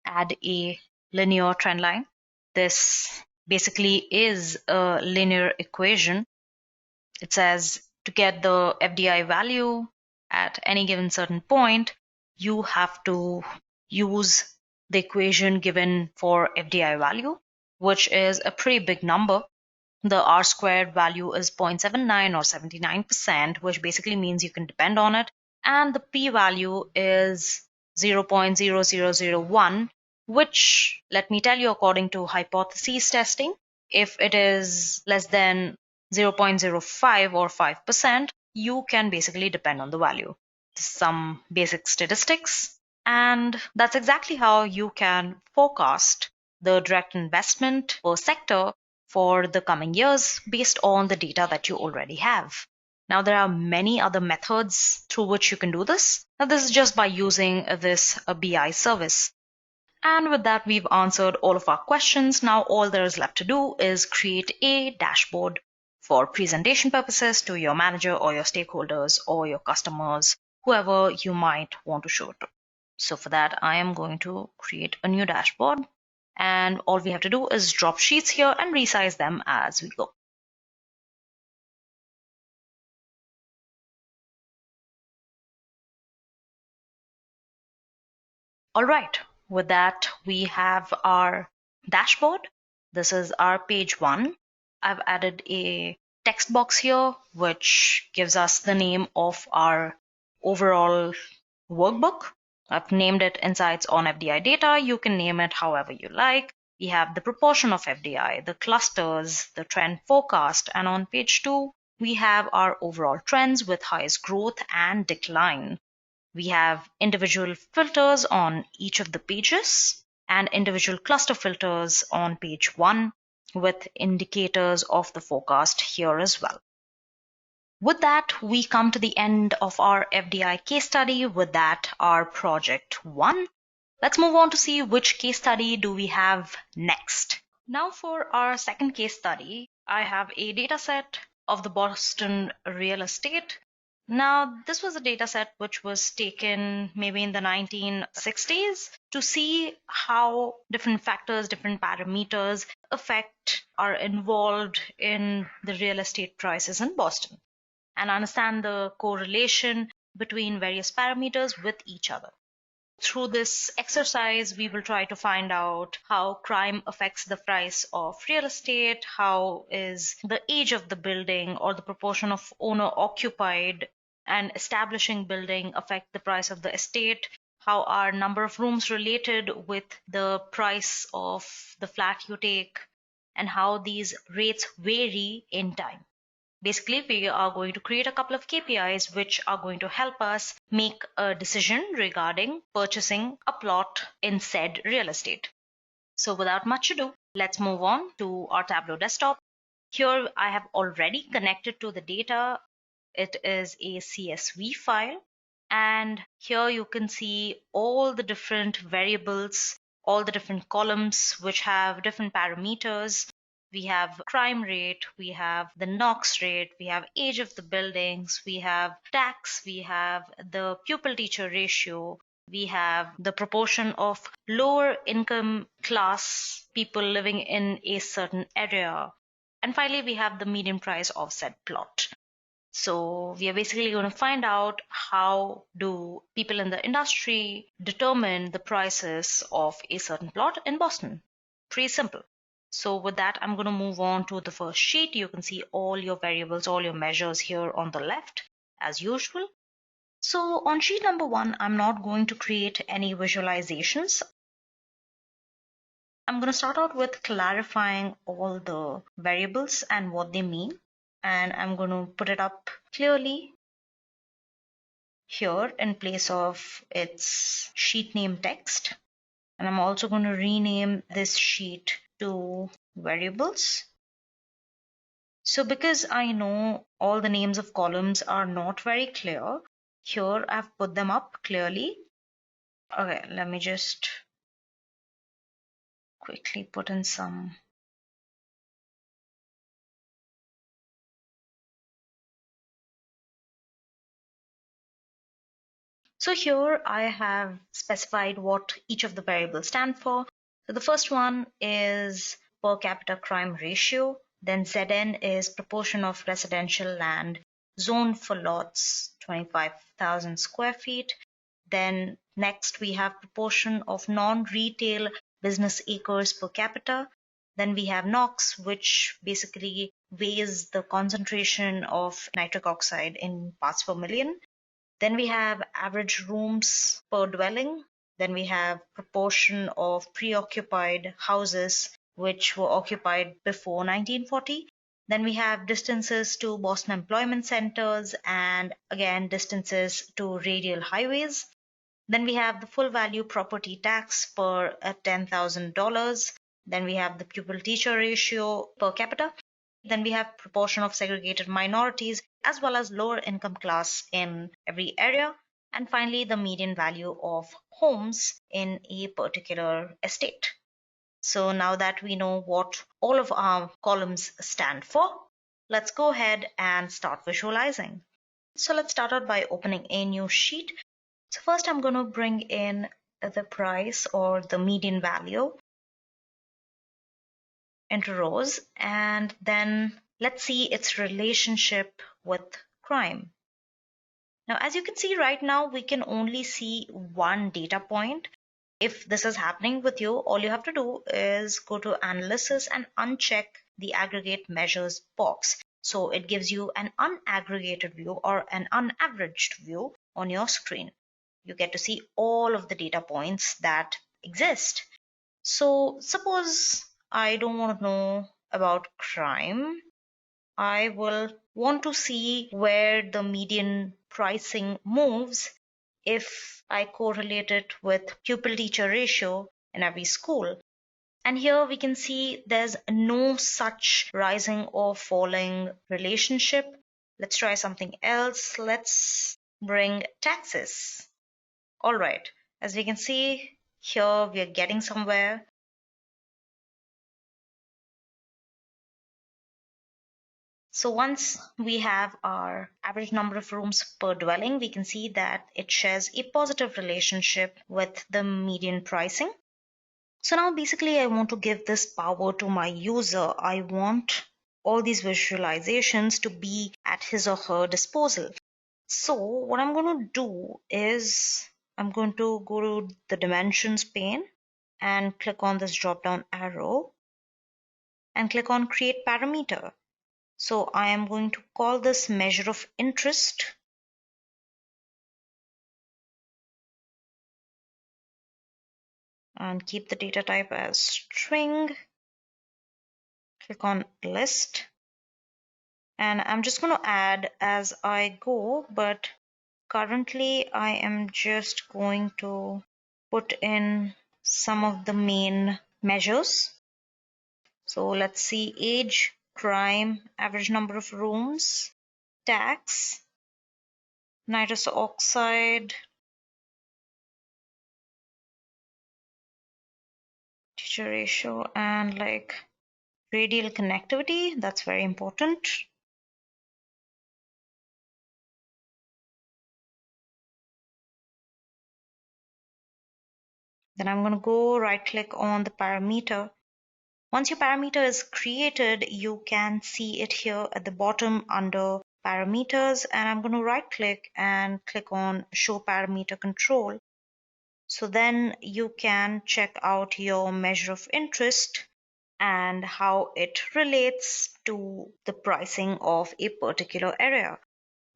add a linear trend line. This basically is a linear equation. It says to get the FDI value at any given certain point, you have to use the equation given for FDI value, which is a pretty big number. The R squared value is 0.79 or 79%, which basically means you can depend on it. And the P value is 0.0001, which, let me tell you, according to hypothesis testing, if it is less than 0.05 or 5%, you can basically depend on the value. Some basic statistics, and that's exactly how you can forecast the direct investment per sector for the coming years based on the data that you already have. Now, there are many other methods through which you can do this. Now, this is just by using this BI service. And with that, we've answered all of our questions. Now, all there is left to do is create a dashboard for presentation purposes to your manager or your stakeholders or your customers, whoever you might want to show it to. So for that, I am going to create a new dashboard. And all we have to do is drop sheets here and resize them as we go. All right, with that, we have our dashboard. This is our page 1. I've added a text box here, which gives us the name of our overall workbook. I've named it Insights on FDI Data. You can name it however you like. We have the proportion of FDI, the clusters, the trend forecast, and on page 2, we have our overall trends with highest growth and decline. We have individual filters on each of the pages and individual cluster filters on page 1 with indicators of the forecast here as well. With that, we come to the end of our FDI case study. With that, our project 1. Let's move on to see which case study do we have next. Now for our second case study, I have a data set of the Boston real estate. Now, this was a data set which was taken maybe in the 1960s to see how different factors, different parameters are involved in the real estate prices in Boston, and understand the correlation between various parameters with each other. Through this exercise, we will try to find out how crime affects the price of real estate, how is the age of the building or the proportion of owner occupied and establishing building affect the price of the estate, how are number of rooms related with the price of the flat you take, and how these rates vary in time. Basically, we are going to create a couple of KPIs which are going to help us make a decision regarding purchasing a plot in said real estate. So without much ado, let's move on to our Tableau desktop. Here I have already connected to the data. It is a CSV file. And here you can see all the different variables, all the different columns which have different parameters. We have crime rate, we have the NOx rate, we have age of the buildings, we have tax, we have the pupil teacher ratio, we have the proportion of lower income class people living in a certain area. And finally, we have the median price of said plot. So we are basically going to find out how do people in the industry determine the prices of a certain plot in Boston. Pretty simple. So with that, I'm going to move on to the first sheet. You can see all your variables, all your measures here on the left as usual. So on sheet number 1, I'm not going to create any visualizations. I'm going to start out with clarifying all the variables and what they mean. And I'm going to put it up clearly here in place of its sheet name text. And I'm also going to rename this sheet to variables. So because I know all the names of columns are not very clear, here I've put them up clearly. Okay, let me just quickly put in some. So here I have specified what each of the variables stand for. So the first one is per capita crime ratio. Then ZN is proportion of residential land zoned for lots 25,000 square feet. Then next we have proportion of non-retail business acres per capita. Then we have NOx, which basically weighs the concentration of nitric oxide in parts per million. Then we have average rooms per dwelling. Then we have proportion of preoccupied houses which were occupied before 1940. Then we have distances to Boston employment centers and again distances to radial highways. Then we have the full value property tax per $10,000. Then we have the pupil teacher ratio per capita. Then we have proportion of segregated minorities as well as lower income class in every area. And finally, the median value of homes in a particular estate. So now that we know what all of our columns stand for, let's go ahead and start visualizing. So let's start out by opening a new sheet. So first I'm going to bring in the price or the median value. into rows, and then let's see its relationship with crime. Now, as you can see right now, we can only see one data point. If this is happening with you, all you have to do is go to analysis and uncheck the aggregate measures box. So it gives you an unaggregated view or an unaveraged view on your screen. You get to see all of the data points that exist. So suppose I don't want to know about crime. I will want to see where the median pricing moves if I correlate it with pupil-teacher ratio in every school. And here we can see there's no such rising or falling relationship. Let's try something else. Let's bring taxes. All right, as we can see here, we are getting somewhere. So once we have our average number of rooms per dwelling, we can see that it shares a positive relationship with the median pricing. So now basically I want to give this power to my user. I want all these visualizations to be at his or her disposal. So what I'm going to do is I'm going to go to the dimensions pane and click on this drop down arrow and click on create parameter. So I am going to call this measure of interest. And keep the data type as string. Click on list. And I'm just going to add as I go, but currently I am just going to put in some of the main measures. So let's see: age, crime, average number of rooms, tax, nitrous oxide, teacher ratio, and like radial connectivity. That's very important. Then I'm going to go right click on the parameter. Once your parameter is created, you can see it here at the bottom under parameters, and I'm going to right click and click on show parameter control. So then you can check out your measure of interest and how it relates to the pricing of a particular area.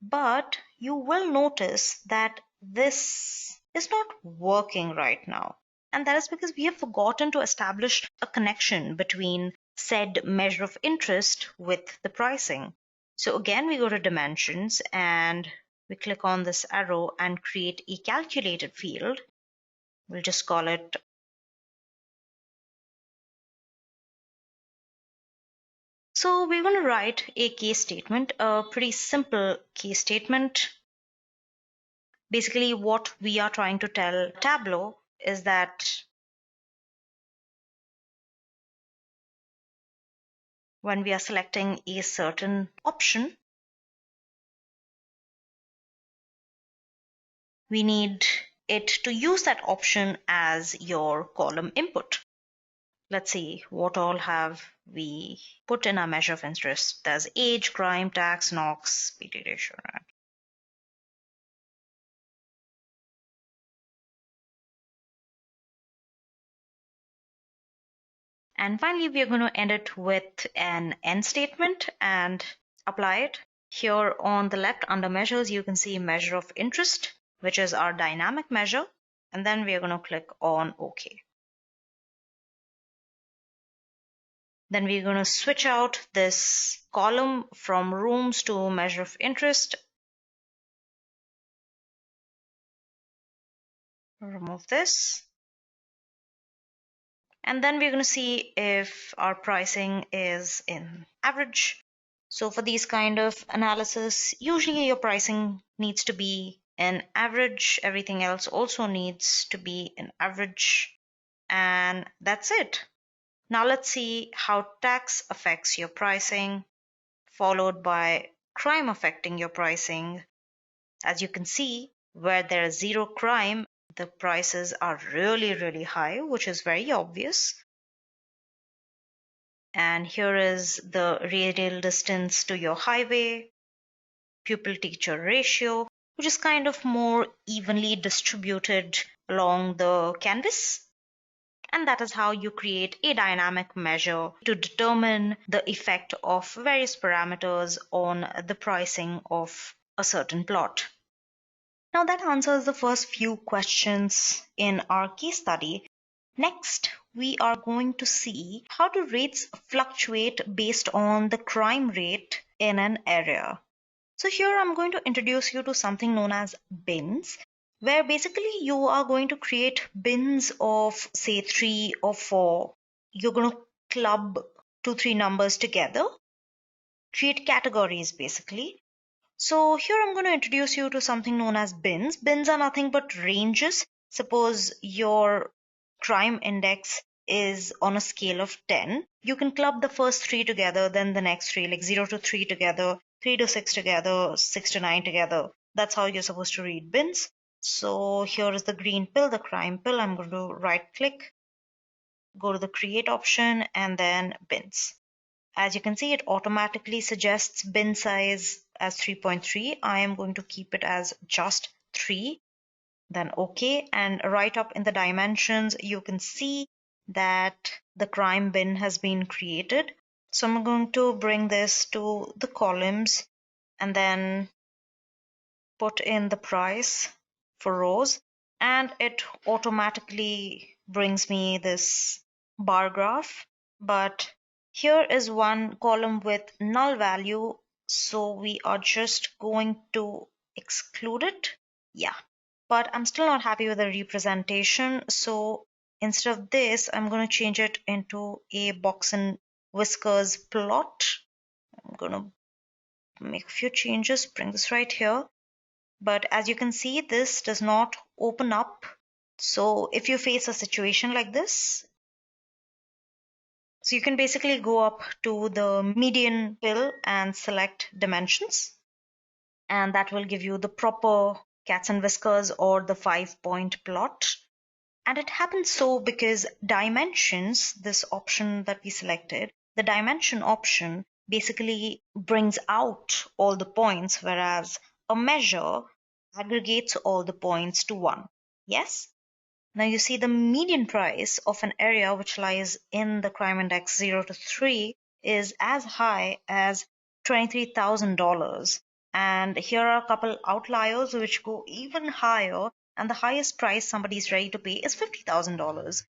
But you will notice that this is not working right now. And that is because we have forgotten to establish a connection between said measure of interest with the pricing. So again, we go to dimensions and we click on this arrow and create a calculated field. We'll just call it So we're going to write a case statement, a pretty simple case statement. Basically, what we are trying to tell Tableau is that when we are selecting a certain option, we need it to use that option as your column input. Let's see, what all have we put in our measure of interest? There's age, crime, tax, NOx, PT ratio, right? And finally, we are going to end it with an end statement and apply it. Here on the left under measures, you can see measure of interest, which is our dynamic measure. And then we are going to click on OK. Then we're going to switch out this column from rooms to measure of interest. Remove this. And then we're going to see if our pricing is in average. So for these kind of analysis, usually your pricing needs to be an average. Everything else also needs to be an average. And that's it. Now let's see how tax affects your pricing, followed by crime affecting your pricing. As you can see, where there is zero crime, the prices are really, really high, which is very obvious. And here is the radial distance to your highway, pupil-teacher ratio, which is kind of more evenly distributed along the canvas. And that is how you create a dynamic measure to determine the effect of various parameters on the pricing of a certain plot. Now that answers the first few questions in our case study. Next, we are going to see how do rates fluctuate based on the crime rate in an area. So here I'm going to introduce you to something known as bins, where basically you are going to create bins of say 3 or 4. You're going to club 2, 3 numbers together, create categories basically. So here I'm going to introduce you to something known as bins. Bins are nothing but ranges. Suppose your crime index is on a scale of 10. You can club the first 3 together, then the next 3, like 0 to 3 together, 3 to 6 together, 6 to 9 together. That's how you're supposed to read bins. So here is the green pill, the crime pill. I'm going to right click, go to the create option, and then bins. As you can see, it automatically suggests bin size as 3.3. I am going to keep it as just 3. Then OK. And right up in the dimensions, you can see that the crime bin has been created. So I'm going to bring this to the columns and then put in the price for rows. And it automatically brings me this bar graph. But here is one column with null value. So we are just going to exclude it. Yeah. But I'm still not happy with the representation. So instead of this, I'm going to change it into a box and whiskers plot. I'm going to make a few changes, bring this right here. But as you can see, this does not open up. So if you face a situation like this, so you can basically go up to the median pill and select dimensions. And that will give you the proper cats and whiskers or the 5-point plot. And it happens so because dimensions, this option that we selected, the dimension option basically brings out all the points, whereas a measure aggregates all the points to one. Yes? Now you see the median price of an area which lies in the crime index 0 to 3 is as high as $23,000. And here are a couple outliers which go even higher, and the highest price somebody is ready to pay is $50,000.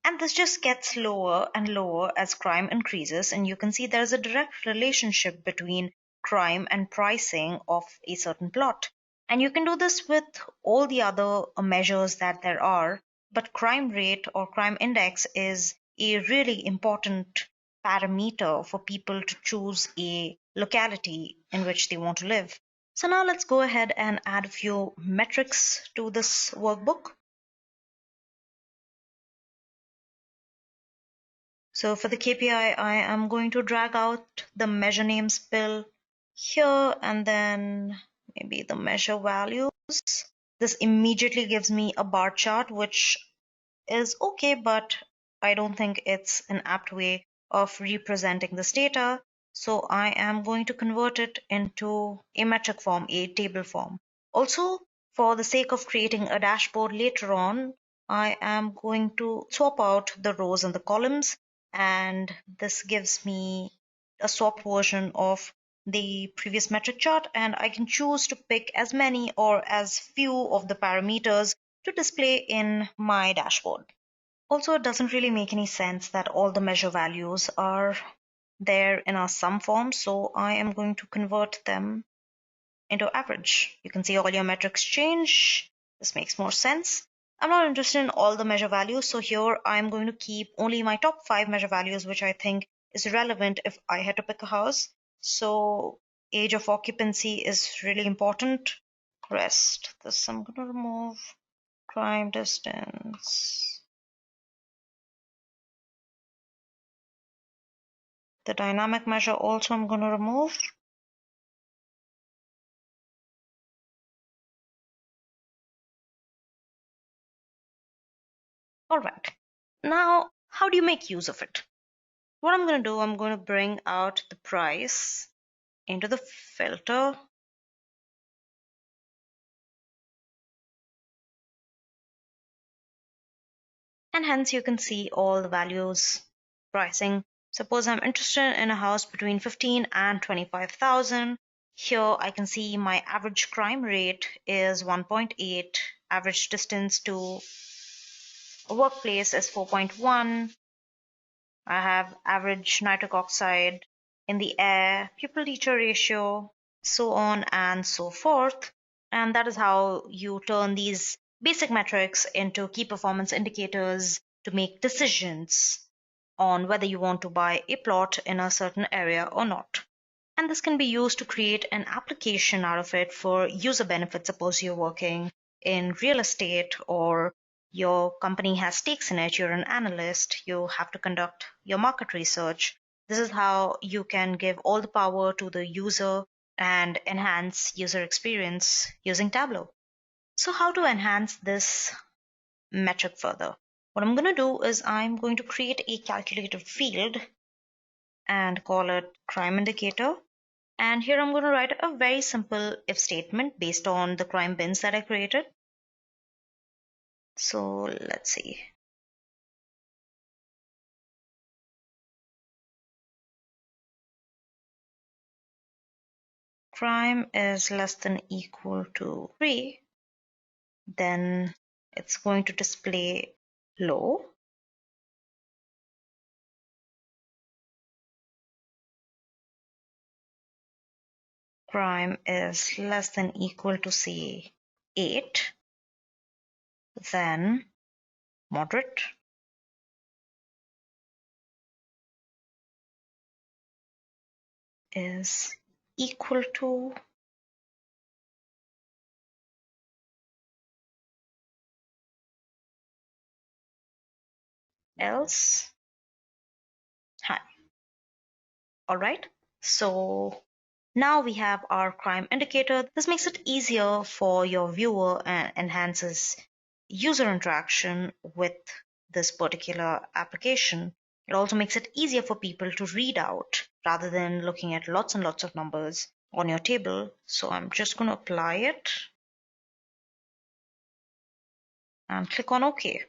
And this just gets lower and lower as crime increases, and you can see there's a direct relationship between crime and pricing of a certain plot. And you can do this with all the other measures that there are, but crime rate or crime index is a really important parameter for people to choose a locality in which they want to live. So now let's go ahead and add a few metrics to this workbook. So for the KPI, I am going to drag out the measure names pill here and then maybe the measure values. This immediately gives me a bar chart, which is okay, but I don't think it's an apt way of representing this data. So I am going to convert it into a metric form, a table form. Also, for the sake of creating a dashboard later on, I am going to swap out the rows and the columns, and this gives me a swapped version of the previous metric chart, and I can choose to pick as many or as few of the parameters to display in my dashboard. Also, it doesn't really make any sense that all the measure values are there in our sum form, so I am going to convert them into average. You can see all your metrics change. This makes more sense. I'm not interested in all the measure values, so here I'm going to keep only my top 5 measure values, which I think is relevant if I had to pick a house. So age of occupancy is really important. Rest. This I'm going to remove. Crime distance. The dynamic measure also I'm going to remove. All right. Now, how do you make use of it? What I'm going to do, I'm going to bring out the price into the filter. And hence you can see all the values, pricing. Suppose I'm interested in a house between 15 and 25,000. Here I can see my average crime rate is 1.8, average distance to a workplace is 4.1. I have average nitric oxide in the air, pupil teacher ratio, so on and so forth. And that is how you turn these basic metrics into key performance indicators to make decisions on whether you want to buy a plot in a certain area or not. And this can be used to create an application out of it for user benefit. Suppose you're working in real estate or your company has stakes in it, you're an analyst, you have to conduct your market research. This is how you can give all the power to the user and enhance user experience using Tableau. So how to enhance this metric further? What I'm going to do is I'm going to create a calculated field and call it crime indicator. And here I'm going to write a very simple if statement based on the crime bins that I created. So let's see. Crime is less than equal to 3, then it's going to display low. Crime is less than equal to say 8, then moderate. Is equal to else high. All right. So now we have our crime indicator. This makes it easier for your viewer and enhances user interaction with this particular application. It also makes it easier for people to read out rather than looking at lots and lots of numbers on your table. So I'm just going to apply it and click on OK.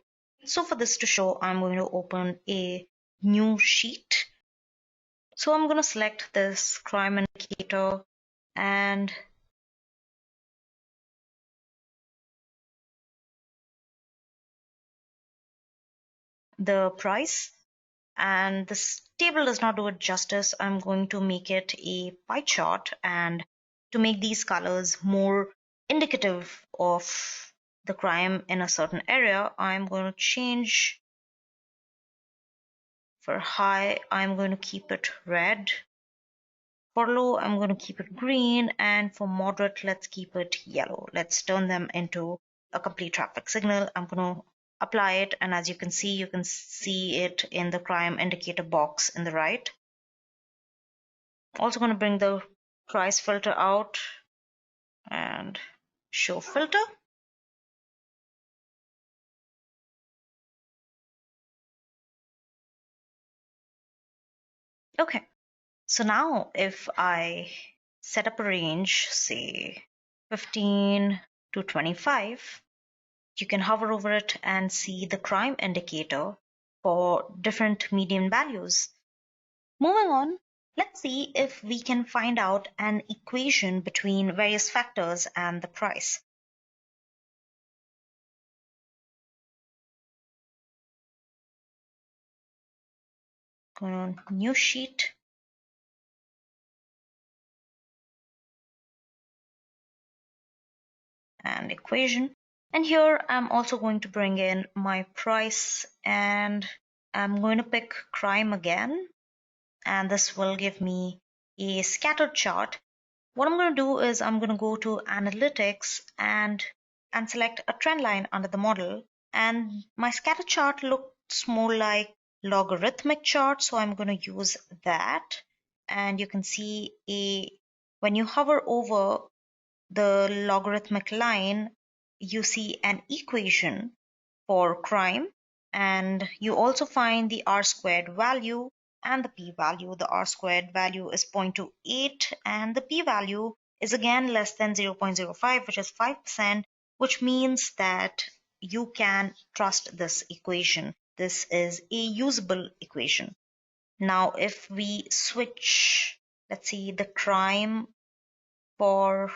So for this to show, I'm going to open a new sheet. So I'm going to select this crime indicator and the price, and this table does not do it justice. I'm going to make it a pie chart, and to make these colors more indicative of the crime in a certain area, I'm going to change. For high, I'm going to keep it red. For low, I'm going to keep it green, and for moderate, let's keep it yellow. Let's turn them into a complete traffic signal. I'm going to apply it, and as you can see it in the crime indicator box in the right. Also going to bring the price filter out and show filter. Okay, so now if I set up a range, say 15 to 25, you can hover over it and see the crime indicator for different median values. Moving on, let's see if we can find out an equation between various factors and the price. Going on new sheet. And equation. And here I'm also going to bring in my price, and I'm going to pick crime again. And this will give me a scattered chart. What I'm going to do is I'm going to go to analytics and select a trend line under the model. And my scatter chart looks more like logarithmic chart, so I'm going to use that. And you can see when you hover over the logarithmic line, you see an equation for crime, and you also find the R squared value and the p-value. The r-squared value is 0.28 and the p-value is again less than 0.05, which is 5%, which means that you can trust this equation. This is a usable equation. Now, if we switch, let's see, the crime for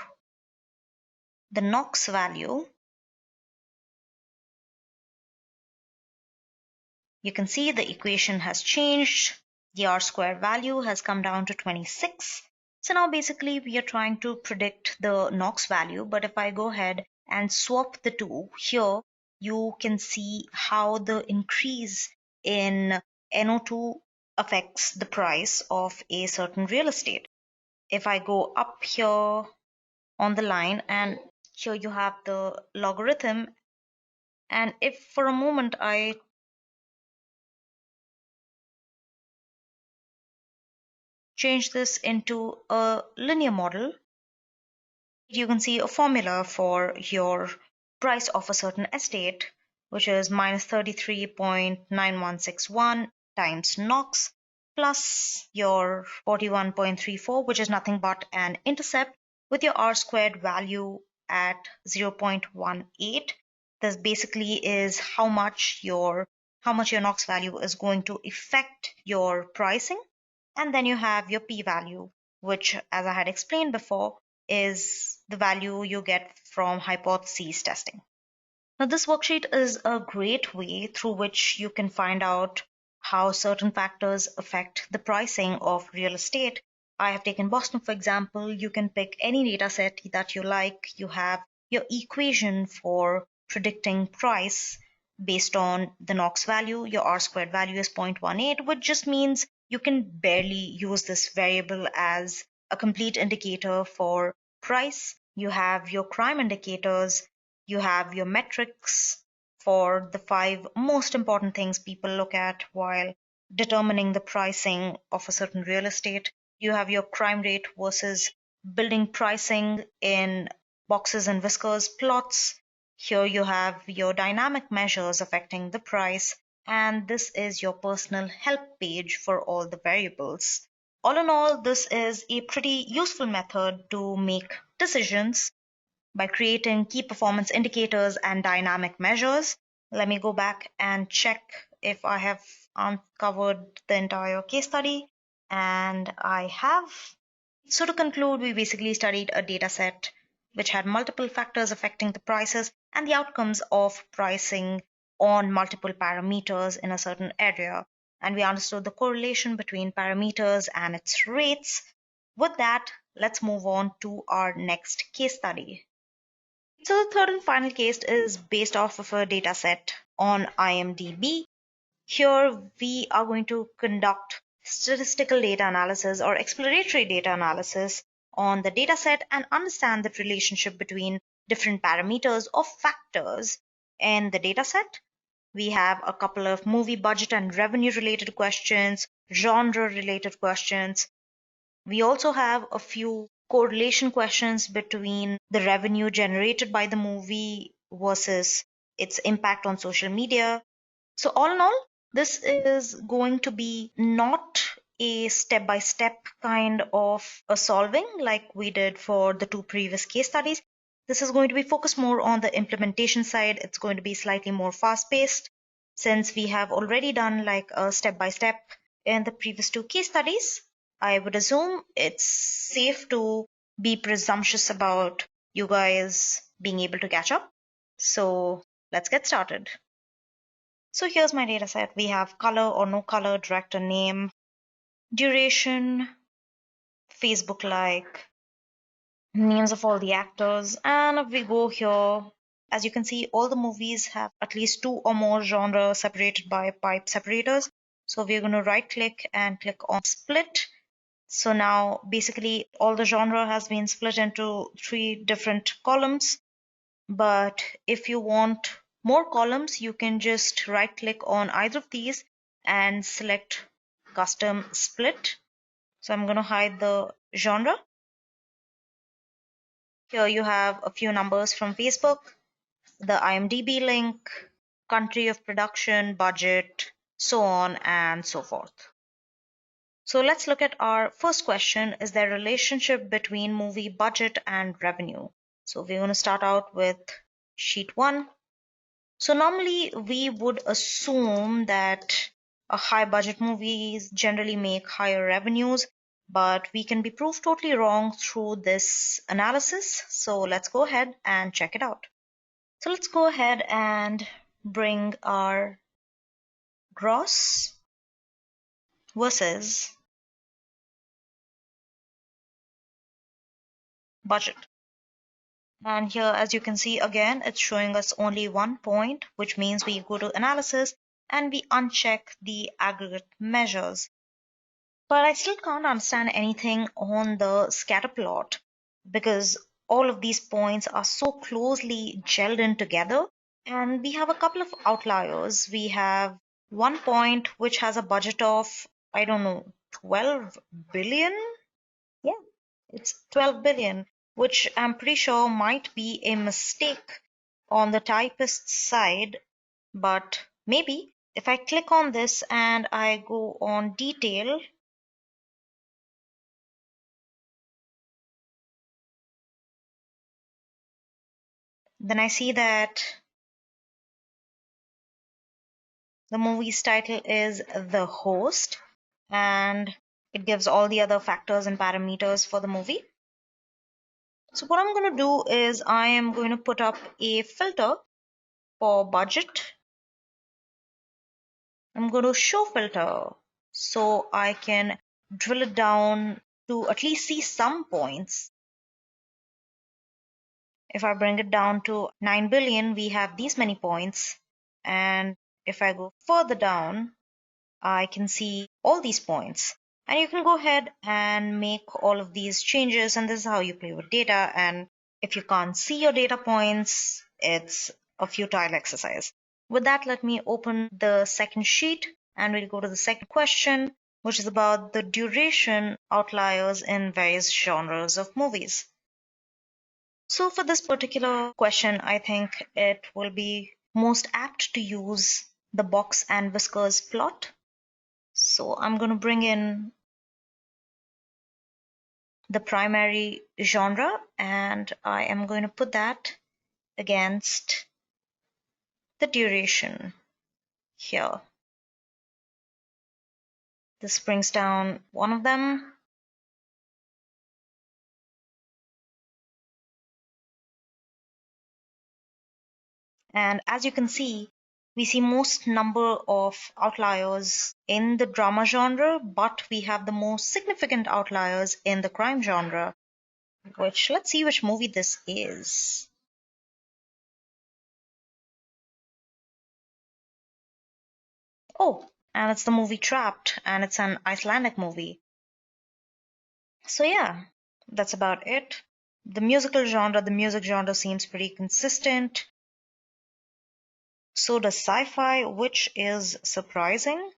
the Knox value, you can see the equation has changed. The r-squared value has come down to 26. So now basically we are trying to predict the Knox value, but if I go ahead and swap the two, here you can see how the increase in NO2 affects the price of a certain real estate. If I go up here on the line, and here you have the logarithm, and if for a moment I change this into a linear model, you can see a formula for your price of a certain estate, which is minus 33.9161 times Knox plus your 41.34, which is nothing but an intercept, with your r-squared value at 0.18. This basically is how much your Knox value is going to affect your pricing. And then you have your p-value, which, as I had explained before, is the value you get from hypothesis testing. Now, this worksheet is a great way through which you can find out how certain factors affect the pricing of real estate. I have taken Boston, for example. You can pick any data set that you like. You have your equation for predicting price based on the Knox value. Your r-squared value is 0.18, which just means you can barely use this variable as a complete indicator for price. You have your crime indicators, you have your metrics for the 5 most important things people look at while determining the pricing of a certain real estate. You have your crime rate versus building pricing in boxes and whiskers plots. Here you have your dynamic measures affecting the price, and this is your personal help page for all the variables. All in all, this is a pretty useful method to make decisions by creating key performance indicators and dynamic measures. Let me go back and check if I have uncovered the entire case study, and I have. So to conclude, we basically studied a data set which had multiple factors affecting the prices and the outcomes of pricing on multiple parameters in a certain area. And we understood the correlation between parameters and its rates. With that, let's move on to our next case study. So the third and final case is based off of a data set on IMDb. Here we are going to conduct statistical data analysis or exploratory data analysis on the data set and understand the relationship between different parameters or factors in the data set. We have a couple of movie budget and revenue related questions, genre related questions. We also have a few correlation questions between the revenue generated by the movie versus its impact on social media. So, all in all, this is going to be not a step by step kind of a solving like we did for the 2 previous case studies. This is going to be focused more on the implementation side. It's going to be slightly more fast paced since we have already done like a step by step in the previous 2 case studies. I would assume it's safe to be presumptuous about you guys being able to catch up. So let's get started. So here's my data set. We have color or no color, director name, duration, Facebook like, names of all the actors, and if we go here, as you can see, all the movies have at least 2 or more genres separated by pipe separators. So we're going to right click and click on split. So now basically all the genre has been split into 3 different columns. But if you want more columns, you can just right click on either of these and select custom split. So I'm going to hide the genre. Here you have a few numbers from Facebook, the IMDb link, country of production, budget, so on and so forth. So let's look at our first question. Is there a relationship between movie budget and revenue? So we're going to start out with sheet 1. So normally we would assume that a high budget movies generally make higher revenues, but we can be proved totally wrong through this analysis. So let's go ahead and check it out. So let's go ahead and bring our gross versus budget. And here, as you can see, again, it's showing us only 1 point, which means we go to analysis and we uncheck the aggregate measures. But I still can't understand anything on the scatter plot because all of these points are so closely gelled in together. And we have a couple of outliers. We have 1 point which has a budget of, I don't know, 12 billion? Yeah, it's 12 billion, which I'm pretty sure might be a mistake on the typist's side, but maybe if I click on this and I go on detail, then I see that the movie's title is The Host, and it gives all the other factors and parameters for the movie. So what I'm going to do is I am going to put up a filter for budget. I'm going to show filter so I can drill it down to at least see some points. If I bring it down to 9 billion, we have these many points. And if I go further down, I can see all these points. And you can go ahead and make all of these changes. And this is how you play with data. And if you can't see your data points, it's a futile exercise. With that, let me open the second sheet and we'll go to the second question, which is about the duration outliers in various genres of movies. So for this particular question, I think it will be most apt to use the box and whiskers plot. So I'm going to bring in the primary genre and I am going to put that against the duration here. This brings down one of them. And as you can see, we see most number of outliers in the drama genre, but we have the most significant outliers in the crime genre, which let's see which movie this is. Oh, and it's the movie Trapped, and it's an Icelandic movie. So yeah, that's about it. The music genre seems pretty consistent. So does sci-fi, which is surprising.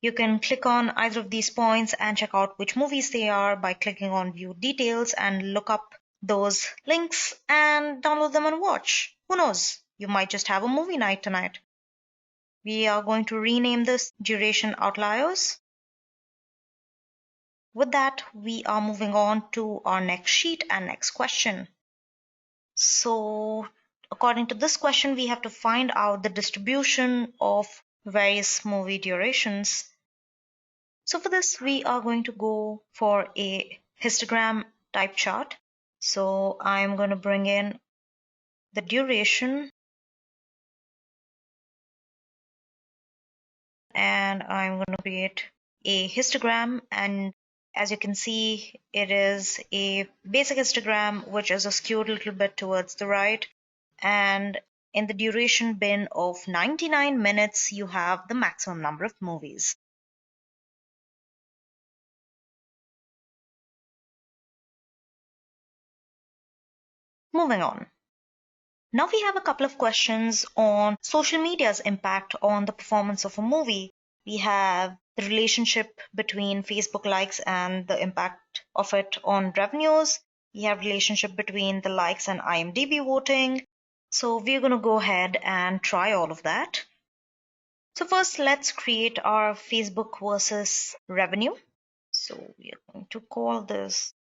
You can click on either of these points and check out which movies they are by clicking on view details and look up those links and download them and watch. Who knows? You might just have a movie night tonight. We are going to rename this duration outliers. With that, we are moving on to our next sheet and next question. So according to this question, we have to find out the distribution of various movie durations. So for this, we are going to go for a histogram type chart. So I'm going to bring in the duration and I'm going to create a histogram, and as you can see, it is a basic histogram which is skewed a little bit towards the right, and in the duration bin of 99 minutes you have the maximum number of movies. Moving on. Now we have a couple of questions on social media's impact on the performance of a movie. We have the relationship between Facebook likes and the impact of it on revenues. We have relationship between the likes and IMDb voting. So we're going to go ahead and try all of that. So first, let's create our Facebook versus revenue. So we are going to call this.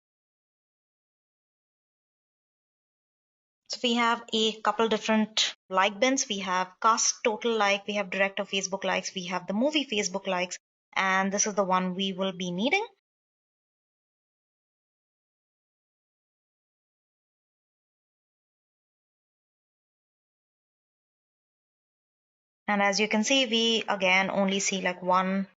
So we have a couple different like bins. We have cast total like, we have director Facebook likes, we have the movie Facebook likes, and this is the one we will be needing. And as you can see, we again only see like one.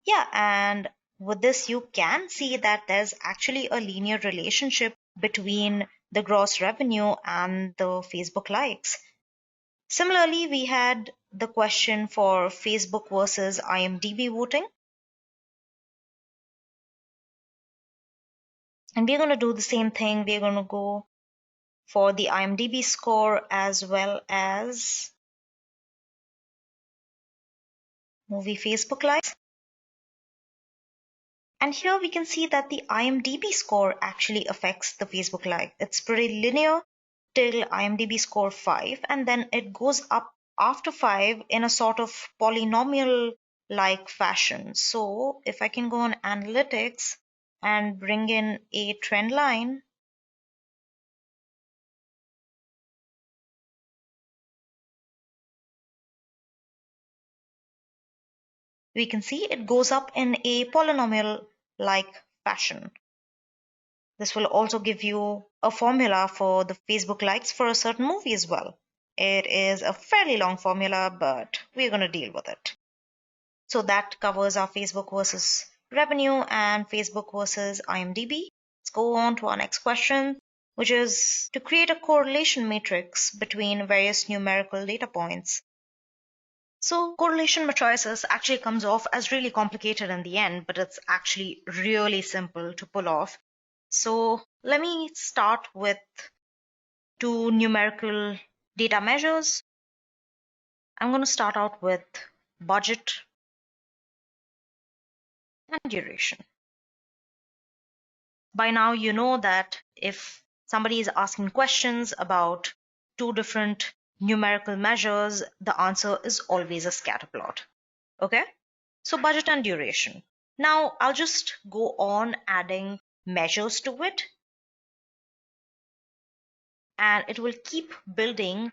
Yeah, and with this, you can see that there's actually a linear relationship between the gross revenue and the Facebook likes. Similarly, we had the question for Facebook versus IMDb voting. And we're going to do the same thing. We're going to go for the IMDb score as well as movie Facebook likes. And here we can see that the IMDb score actually affects the Facebook like. It's pretty linear till IMDb score 5, and then it goes up after 5 in a sort of polynomial like fashion. So if I can go on analytics and bring in a trend line, we can see it goes up in a polynomial like fashion. This will also give you a formula for the Facebook likes for a certain movie as well. It is a fairly long formula, but we're going to deal with it. So that covers our Facebook versus revenue and Facebook versus IMDb. Let's go on to our next question, which is to create a correlation matrix between various numerical data points. So correlation matrices actually comes off as really complicated in the end, but it's actually really simple to pull off. So let me start with two numerical data measures. I'm going to start out with budget and duration. By now, you know that if somebody is asking questions about two different numerical measures, the answer is always a scatter plot. Okay? So budget and duration. Now I'll just go on adding measures to it, and it will keep building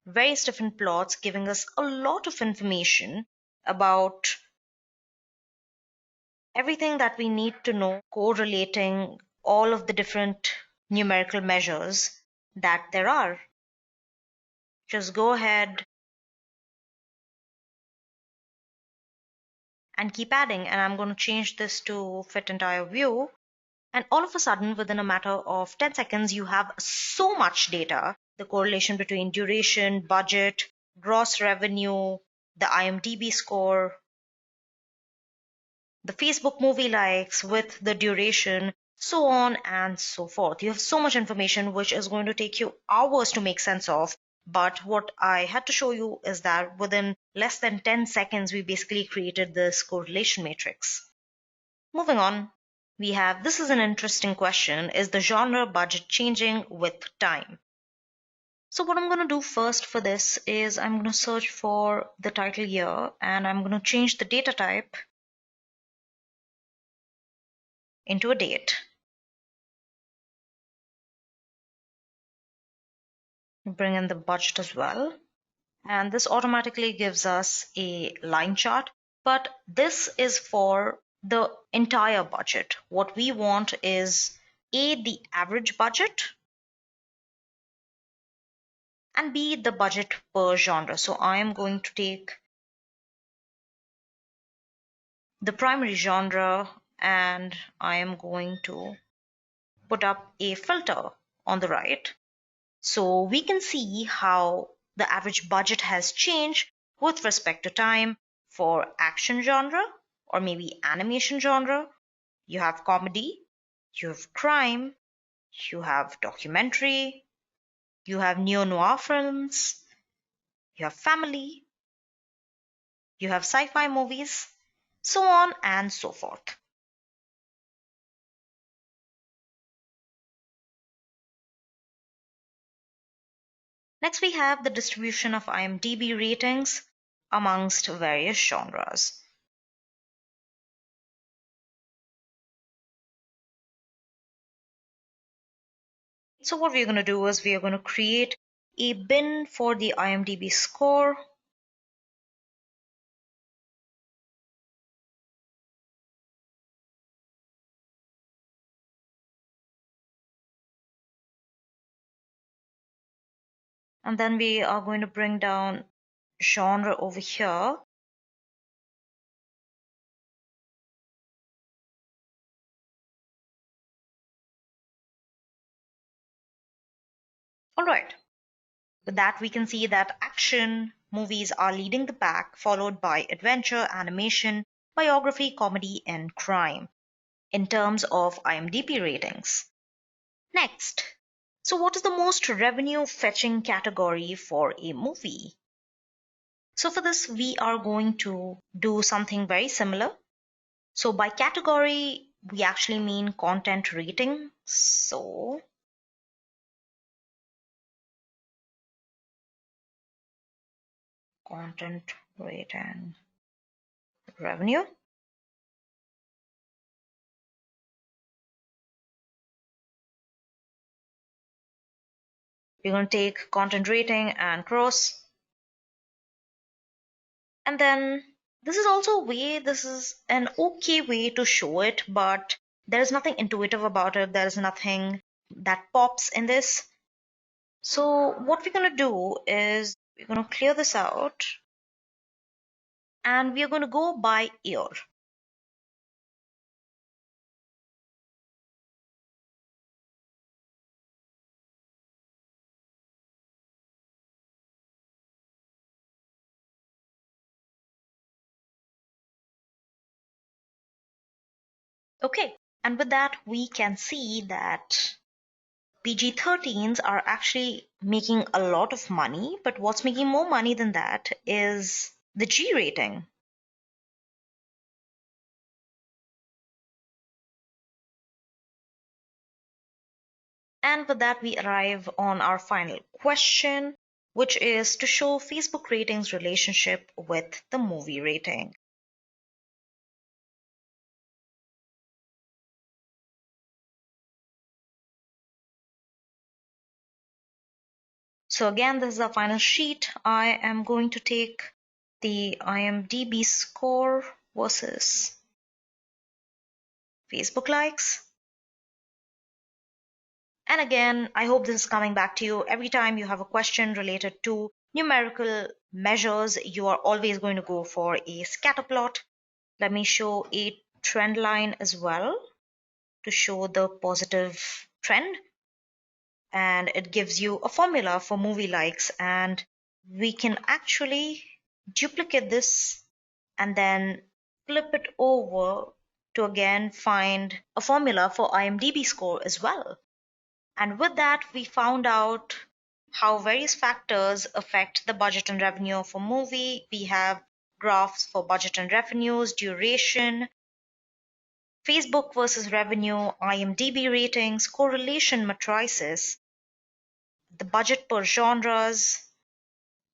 various different plots, giving us a lot of information about everything that we need to know, correlating all of the different numerical measures that there are. Just go ahead and keep adding, and I'm going to change this to fit entire view. And all of a sudden, within a matter of 10 seconds, you have so much data, the correlation between duration, budget, gross revenue, the IMDb score, the Facebook movie likes with the duration, so on and so forth. You have so much information which is going to take you hours to make sense of. But what I had to show you is that within less than 10 seconds, we basically created this correlation matrix. Moving on, we have this is an interesting question. Is the genre budget changing with time? So what I'm going to do first for this is I'm going to search for the title year, and I'm going to change the data type into a date. Bring in the budget as well. And this automatically gives us a line chart. But this is for the entire budget. What we want is A, the average budget, and B, the budget per genre. So I am going to take the primary genre and I am going to put up a filter on the right. So we can see how the average budget has changed with respect to time for action genre or maybe animation genre. You have comedy, you have crime, you have documentary, you have neo-noir films, you have family, you have sci-fi movies, so on and so forth. Next, we have the distribution of IMDb ratings amongst various genres. So what we're going to do is we are going to create a bin for the IMDb score. And then we are going to bring down genre over here. All right. With that, we can see that action movies are leading the pack, followed by adventure, animation, biography, comedy, and crime in terms of IMDb ratings. Next, so what is the most revenue fetching category for a movie? So for this, we are going to do something very similar. So by category, we actually mean content rating. So content rating revenue. We're going to take content rating and cross. And then this is also a way, this is an okay way to show it, but there is nothing intuitive about it. There is nothing that pops in this. So what we're going to do is we're going to clear this out and we are going to go by year. Okay, and with that, we can see that PG-13s are actually making a lot of money, but what's making more money than that is the G rating. And with that, we arrive on our final question, which is to show Facebook ratings relationship with the movie rating. So again, this is our final sheet. I am going to take the IMDb score versus Facebook likes. And again, I hope this is coming back to you. Every time you have a question related to numerical measures, you are always going to go for a scatter plot. Let me show a trend line as well to show the positive trend. And it gives you a formula for movie likes. And we can actually duplicate this and then flip it over to again find a formula for IMDb score as well. And with that, we found out how various factors affect the budget and revenue of a movie. We have graphs for budget and revenues, duration, Facebook versus revenue, IMDb ratings, correlation matrices, the budget per genres,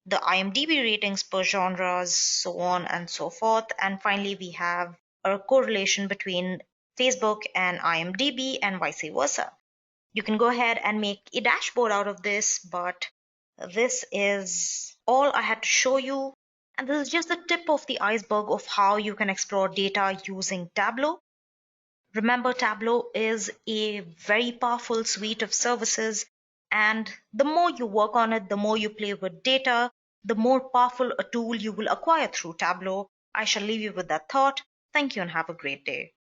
the IMDb ratings per genres, so on and so forth. And finally, we have a correlation between Facebook and IMDb and vice versa. You can go ahead and make a dashboard out of this, but this is all I had to show you. And this is just the tip of the iceberg of how you can explore data using Tableau. Remember, Tableau is a very powerful suite of services, and the more you work on it, the more you play with data, the more powerful a tool you will acquire through Tableau. I shall leave you with that thought. Thank you and have a great day.